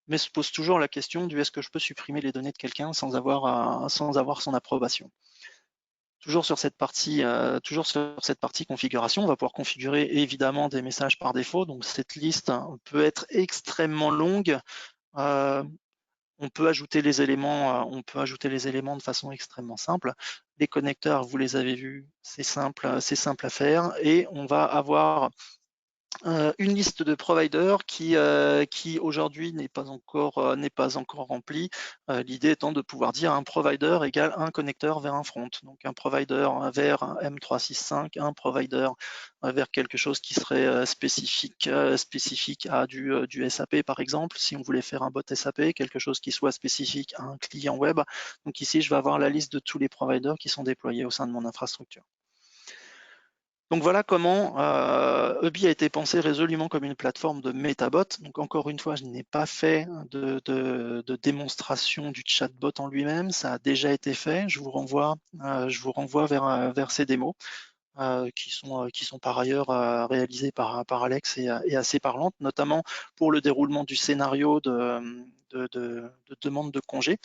mais se pose toujours la question du est-ce que je peux supprimer les données de quelqu'un sans avoir son approbation. Toujours sur cette partie configuration, on va pouvoir configurer évidemment des messages par défaut. Donc cette liste peut être extrêmement longue. On peut ajouter les éléments de façon extrêmement simple. Les connecteurs, vous les avez vus, c'est simple à faire. Et on va avoir une liste de providers qui aujourd'hui n'est pas encore remplie. L'idée étant de pouvoir dire un provider égale un connecteur vers un front. Donc un provider vers un M365, un provider vers quelque chose qui serait spécifique à du SAP par exemple, si on voulait faire un bot SAP, quelque chose qui soit spécifique à un client web. Donc ici, je vais avoir la liste de tous les providers qui sont déployés au sein de mon infrastructure. Donc voilà comment Ubi a été pensé résolument comme une plateforme de Metabot. Donc encore une fois, je n'ai pas fait de démonstration du chatbot en lui-même, ça a déjà été fait. Je vous renvoie vers ces démos. qui sont par ailleurs réalisées par Alex et assez parlantes, notamment pour le déroulement du scénario de demande de congé.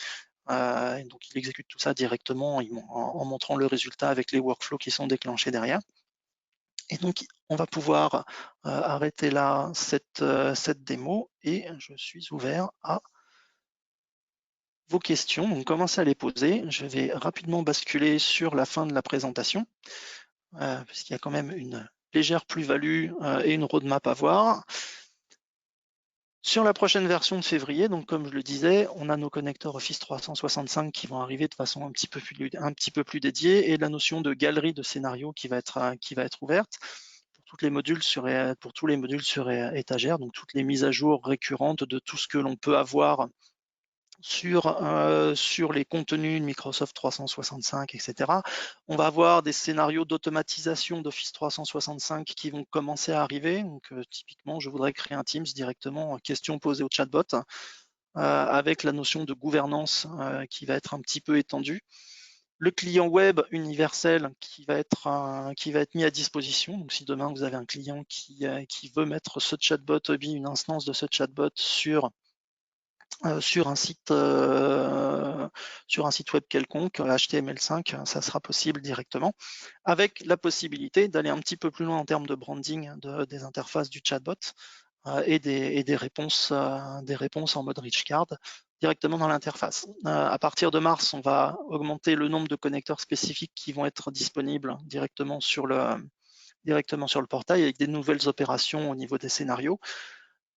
Et donc il exécute tout ça directement en montrant le résultat avec les workflows qui sont déclenchés derrière. Et donc on va pouvoir arrêter là cette démo et je suis ouvert à vos questions. Donc commencez à les poser. Je vais rapidement basculer sur la fin de la présentation puisqu'il y a quand même une légère plus-value et une roadmap à voir. Sur la prochaine version de février, donc comme je le disais, on a nos connecteurs Office 365 qui vont arriver de façon un petit peu plus dédiée et la notion de galerie de scénarios qui va être ouverte pour tous les modules sur étagère, donc toutes les mises à jour récurrentes de tout ce que l'on peut avoir sur les contenus de Microsoft 365, etc. On va avoir des scénarios d'automatisation d'Office 365 qui vont commencer à arriver. Donc, typiquement, je voudrais créer un Teams directement, question posée au chatbot, avec la notion de gouvernance qui va être un petit peu étendue. Le client web universel qui va être mis à disposition. Donc, si demain vous avez un client qui veut mettre ce chatbot Obi, une instance de ce chatbot sur un site web quelconque, HTML5, ça sera possible directement, avec la possibilité d'aller un petit peu plus loin en termes de branding des interfaces du chatbot et des réponses en mode rich card directement dans l'interface. À partir de mars, on va augmenter le nombre de connecteurs spécifiques qui vont être disponibles directement sur le portail avec des nouvelles opérations au niveau des scénarios.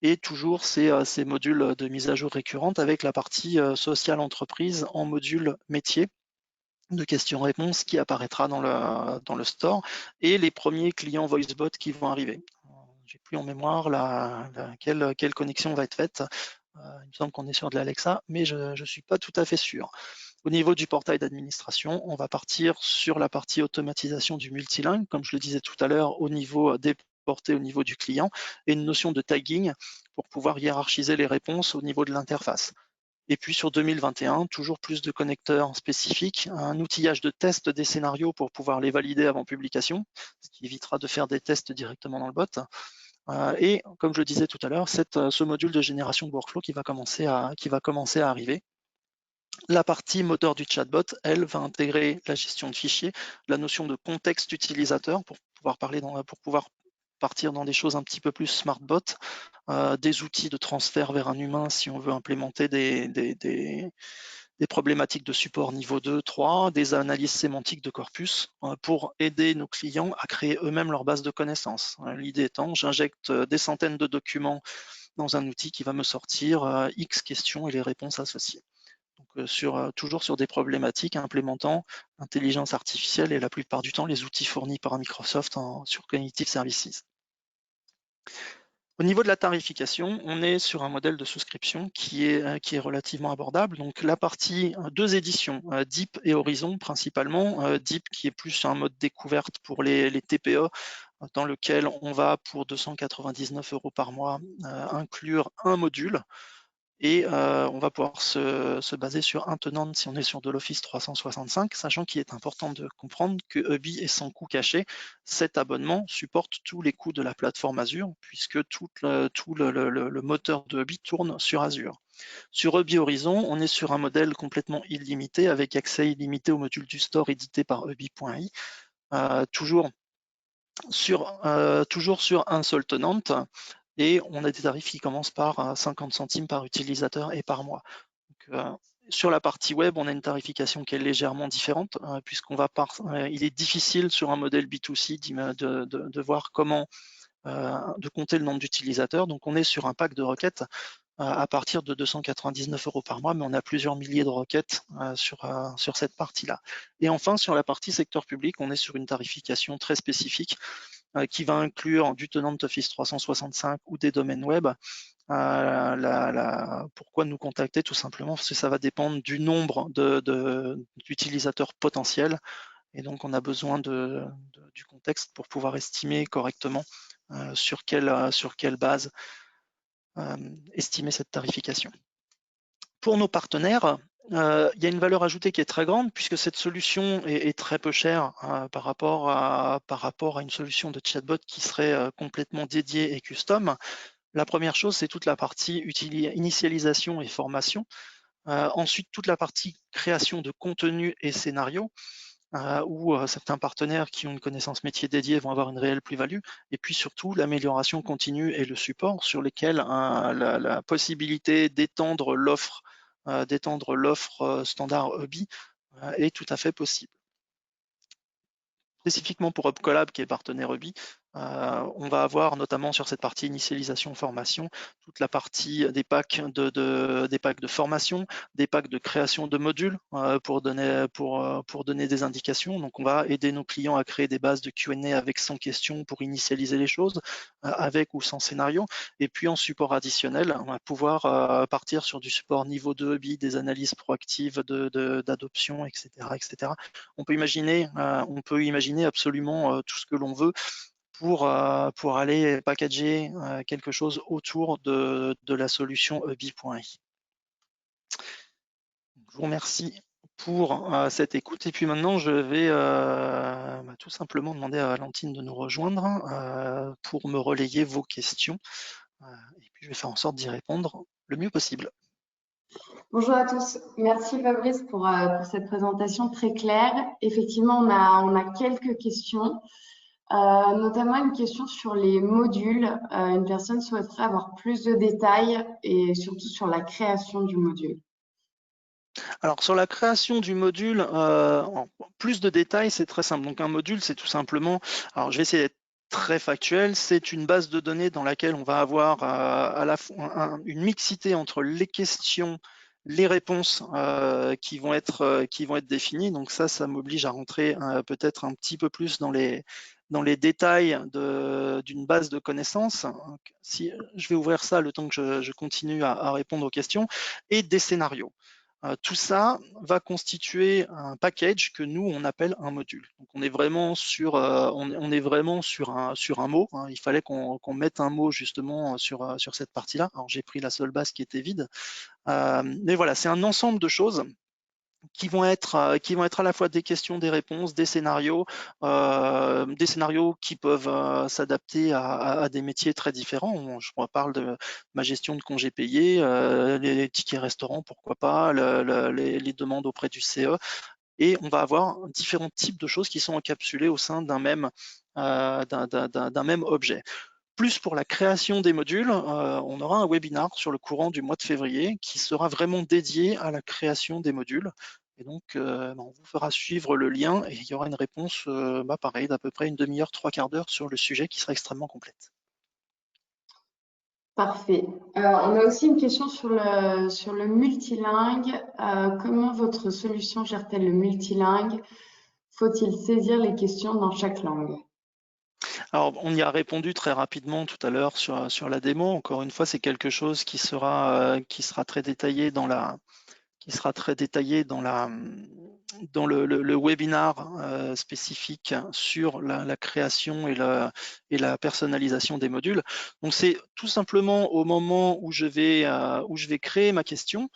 Et toujours ces modules de mise à jour récurrente avec la partie sociale entreprise en module métier de questions-réponses qui apparaîtra dans le store et les premiers clients VoiceBot qui vont arriver. J'ai plus en mémoire quelle connexion va être faite. Il me semble qu'on est sur de l'Alexa, mais je ne suis pas tout à fait sûr. Au niveau du portail d'administration, on va partir sur la partie automatisation du multilingue, comme je le disais tout à l'heure, au niveau des portée au niveau du client et une notion de tagging pour pouvoir hiérarchiser les réponses au niveau de l'interface. Et puis sur 2021, toujours plus de connecteurs spécifiques, un outillage de test des scénarios pour pouvoir les valider avant publication, ce qui évitera de faire des tests directement dans le bot. Et comme je le disais tout à l'heure, ce module de génération de workflow qui va commencer à arriver. La partie moteur du chatbot, elle, va intégrer la gestion de fichiers, la notion de contexte utilisateur pour pouvoir partir dans des choses un petit peu plus smartbot, des outils de transfert vers un humain si on veut implémenter des problématiques de support niveau 2, 3, des analyses sémantiques de corpus pour aider nos clients à créer eux-mêmes leur base de connaissances. L'idée étant, j'injecte des centaines de documents dans un outil qui va me sortir X questions et les réponses associées. Donc, toujours sur des problématiques implémentant l'intelligence artificielle et la plupart du temps les outils fournis par Microsoft sur Cognitive Services. Au niveau de la tarification, on est sur un modèle de souscription qui est relativement abordable. Donc la partie 2 éditions, Deep et Horizon principalement. Deep qui est plus un mode découverte pour les TPE, dans lequel on va pour 299 € par mois inclure un module. Et on va pouvoir se baser sur un tenant si on est sur de l'Office 365, sachant qu'il est important de comprendre que Ubi est sans coût caché. Cet abonnement supporte tous les coûts de la plateforme Azure, puisque tout le moteur de Ubi tourne sur Azure. Sur Ubi Horizon, on est sur un modèle complètement illimité, avec accès illimité au module du store édité par Ubi.ai, toujours sur un seul tenant. Et on a des tarifs qui commencent par 50 centimes par utilisateur et par mois. Donc, sur la partie web, on a une tarification qui est légèrement différente, puisqu'on va il est difficile sur un modèle B2C de voir comment de compter le nombre d'utilisateurs. Donc on est sur un pack de requêtes à partir de 299 € par mois, mais on a plusieurs milliers de requêtes sur cette partie-là. Et enfin, sur la partie secteur public, on est sur une tarification très spécifique qui va inclure du tenant Office 365 ou des domaines web. Pourquoi nous contacter? Tout simplement parce que ça va dépendre du nombre d'utilisateurs potentiels et donc on a besoin du contexte pour pouvoir estimer correctement sur quelle base estimer cette tarification. Pour nos partenaires, il y a une valeur ajoutée qui est très grande puisque cette solution est très peu chère par rapport à une solution de chatbot qui serait complètement dédiée et custom. La première chose, c'est toute la partie initialisation et formation. Ensuite, toute la partie création de contenu et scénario, où certains partenaires qui ont une connaissance métier dédiée vont avoir une réelle plus-value. Et puis surtout, l'amélioration continue et le support sur lesquels la possibilité d'étendre l'offre standard Hubby est tout à fait possible. Spécifiquement pour HubCollab, qui est partenaire Hubby, on va avoir notamment sur cette partie initialisation formation toute la partie des packs de formation, des packs de création de modules pour donner des indications. Donc on va aider nos clients à créer des bases de Q&A avec 100 questions pour initialiser les choses, avec ou sans scénario. Et puis en support additionnel, on va pouvoir partir sur du support niveau 2 Hubby, des analyses proactives d'adoption, etc., etc. On peut imaginer absolument tout ce que l'on veut pour aller packager quelque chose autour de la solution Hubby.ai. Je vous remercie pour cette écoute et puis maintenant je vais tout simplement demander à Valentine de nous rejoindre pour me relayer vos questions et puis je vais faire en sorte d'y répondre le mieux possible.
Bonjour à tous. Merci Fabrice pour cette présentation très claire. Effectivement, on a quelques questions, notamment une question sur les modules. Une personne souhaiterait avoir plus de détails et surtout sur la création du module.
Alors sur la création du module, en plus de détails, c'est très simple. Donc un module, c'est tout simplement, alors je vais essayer d'être très factuel, c'est une base de données dans laquelle on va avoir à la fois une mixité entre les questions, les réponses qui vont être définies. Donc ça m'oblige à rentrer peut-être un petit peu plus dans les détails d'une base de connaissances. Donc, si je vais ouvrir ça le temps que je continue à répondre aux questions, et des scénarios. Tout ça va constituer un package que nous on appelle un module. Donc on est vraiment sur un mot. Il fallait qu'on mette un mot justement sur cette partie-là. Alors j'ai pris la seule base qui était vide, mais voilà, c'est un ensemble de choses qui vont être à la fois des questions, des réponses, des scénarios qui peuvent s'adapter à des métiers très différents. Je parle de ma gestion de congés payés, les tickets restaurants, pourquoi pas, les demandes auprès du CE. Et on va avoir différents types de choses qui sont encapsulées au sein d'un même objet. Plus pour la création des modules, on aura un webinar sur le courant du mois de février qui sera vraiment dédié à la création des modules. Et donc, on vous fera suivre le lien et il y aura une réponse, pareil, d'à peu près une demi-heure, 3/4 d'heure sur le sujet qui sera extrêmement complète.
Parfait. On a aussi une question sur le multilingue. Comment votre solution gère-t-elle le multilingue? Faut-il saisir les questions dans chaque langue?
Alors, on y a répondu très rapidement tout à l'heure sur la démo. Encore une fois, c'est quelque chose qui sera très détaillé dans le webinar spécifique sur la création et la personnalisation des modules. Donc c'est tout simplement au moment où je vais créer ma question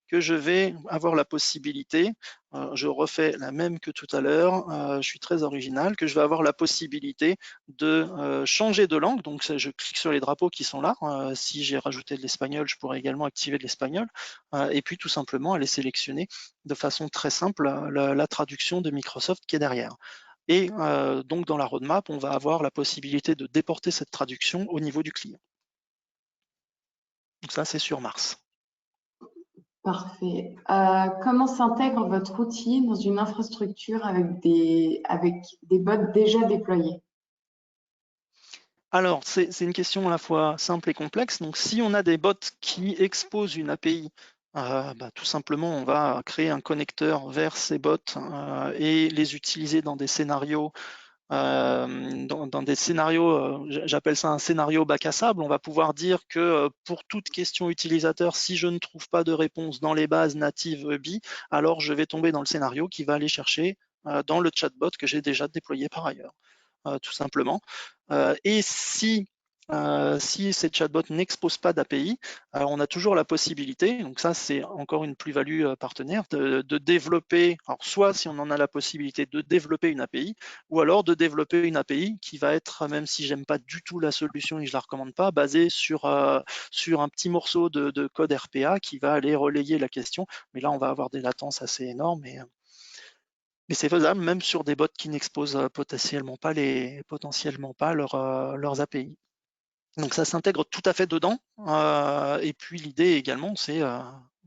que je vais avoir la possibilité, je refais la même que tout à l'heure, je suis très original, que je vais avoir la possibilité de changer de langue. Donc je clique sur les drapeaux qui sont là. Si j'ai rajouté de l'espagnol, je pourrais également activer de l'espagnol. Et puis tout simplement aller sélectionner de façon très simple la traduction de Microsoft qui est derrière. Et donc dans la roadmap, on va avoir la possibilité de déporter cette traduction au niveau du client. Donc ça, c'est sur Mars.
Parfait. Comment s'intègre votre outil dans une infrastructure avec des bots déjà déployés?
Alors, c'est une question à la fois simple et complexe. Donc, si on a des bots qui exposent une API, tout simplement, on va créer un connecteur vers ces bots et les utiliser dans des scénarios j'appelle ça un scénario bac à sable. On va pouvoir dire que pour toute question utilisateur, si je ne trouve pas de réponse dans les bases natives Hubby, alors je vais tomber dans le scénario qui va aller chercher dans le chatbot que j'ai déjà déployé par ailleurs, tout simplement. Et si Si ces chatbots n'exposent pas d'API, on a toujours la possibilité, donc ça c'est encore une plus-value partenaire, de développer, alors soit si on en a la possibilité de développer une API, ou alors de développer une API qui va être, même si j'aime pas du tout la solution et que je la recommande pas, basée sur un petit morceau de code RPA qui va aller relayer la question, mais là on va avoir des latences assez énormes, mais c'est faisable même sur des bots qui n'exposent potentiellement pas leurs API. Donc ça s'intègre tout à fait dedans. Et puis l'idée également, c'est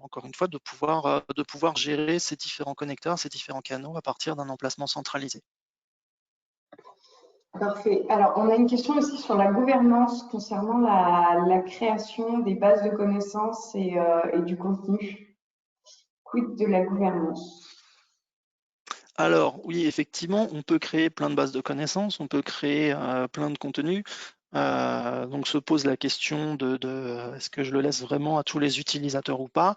encore une fois de pouvoir gérer ces différents connecteurs, ces différents canaux à partir d'un emplacement centralisé.
Parfait. Alors, on a une question aussi sur la gouvernance concernant la création des bases de connaissances et du contenu. Quid de la gouvernance?
Alors oui, effectivement, on peut créer plein de bases de connaissances, on peut créer plein de contenus. Donc se pose la question de est-ce que je le laisse vraiment à tous les utilisateurs ou pas?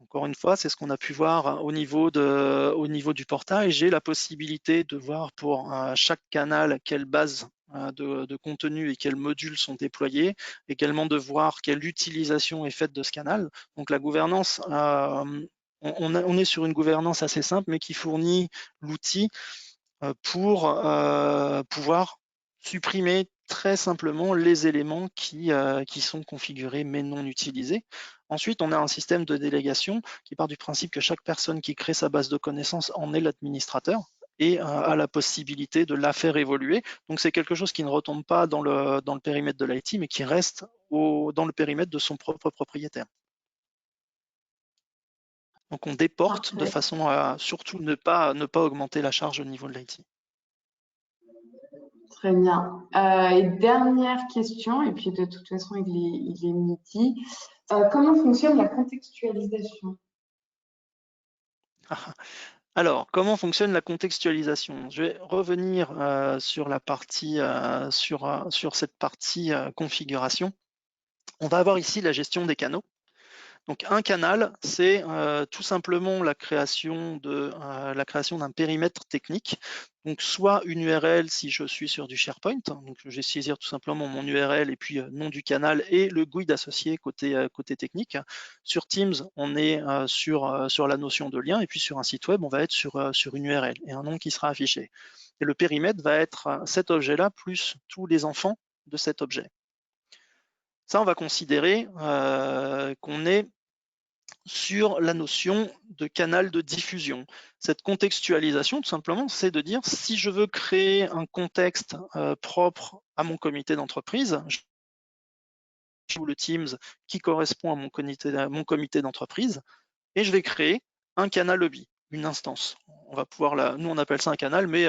Encore une fois, c'est ce qu'on a pu voir au niveau du portail. J'ai la possibilité de voir pour chaque canal quelle base de contenu et quels modules sont déployés, également de voir quelle utilisation est faite de ce canal. Donc la gouvernance, on est sur une gouvernance assez simple, mais qui fournit l'outil pour pouvoir supprimer très simplement les éléments qui sont configurés mais non utilisés. Ensuite, on a un système de délégation qui part du principe que chaque personne qui crée sa base de connaissances en est l'administrateur et a la possibilité de la faire évoluer. Donc c'est quelque chose qui ne retombe pas dans le périmètre de l'IT, mais qui reste dans le périmètre de son propre propriétaire. Donc on déporte de façon à surtout ne pas augmenter la charge au niveau de l'IT.
Très bien. Et dernière question, et puis de toute façon, il est midi. Comment fonctionne la contextualisation?
Alors, comment fonctionne la contextualisation? Je vais revenir sur la partie, sur cette partie configuration. On va avoir ici la gestion des canaux. Donc un canal, c'est tout simplement la création d'un périmètre technique. Donc soit une URL si je suis sur du SharePoint, donc je vais saisir tout simplement mon URL et puis nom du canal et le GUID associé côté technique. Sur Teams, on est sur la notion de lien et puis sur un site web, on va être sur une URL et un nom qui sera affiché. Et le périmètre va être cet objet-là plus tous les enfants de cet objet. Ça, on va considérer qu'on est sur la notion de canal de diffusion. Cette contextualisation, tout simplement, c'est de dire si je veux créer un contexte propre à mon comité d'entreprise, ou le Teams qui correspond à mon comité d'entreprise, et je vais créer un canal lobby, une instance. On va pouvoir nous on appelle ça un canal, mais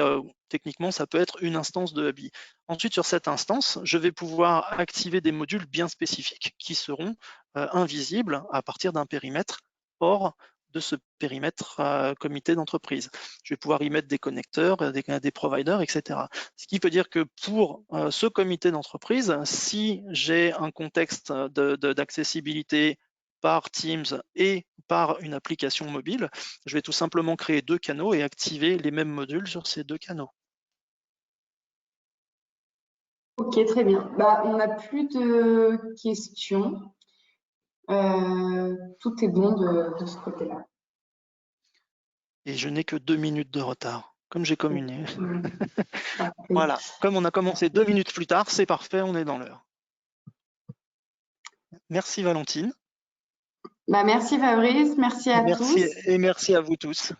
techniquement ça peut être une instance de hubby. Ensuite sur cette instance, je vais pouvoir activer des modules bien spécifiques qui seront invisibles à partir d'un périmètre hors de ce périmètre comité d'entreprise. Je vais pouvoir y mettre des connecteurs, des providers, etc. Ce qui peut dire que pour ce comité d'entreprise, si j'ai un contexte d'accessibilité par Teams et par une application mobile, je vais tout simplement créer deux canaux et activer les mêmes modules sur ces deux canaux.
Ok, très bien. On n'a plus de questions. Tout est bon de ce côté-là.
Et je n'ai que 2 minutes de retard, comme j'ai communiqué.
Parfait.
Voilà, comme on a commencé 2 minutes plus tard, c'est parfait, on est dans l'heure. Merci Valentine.
Merci Fabrice, merci à tous.
Et merci à vous tous.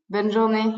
Bonne journée.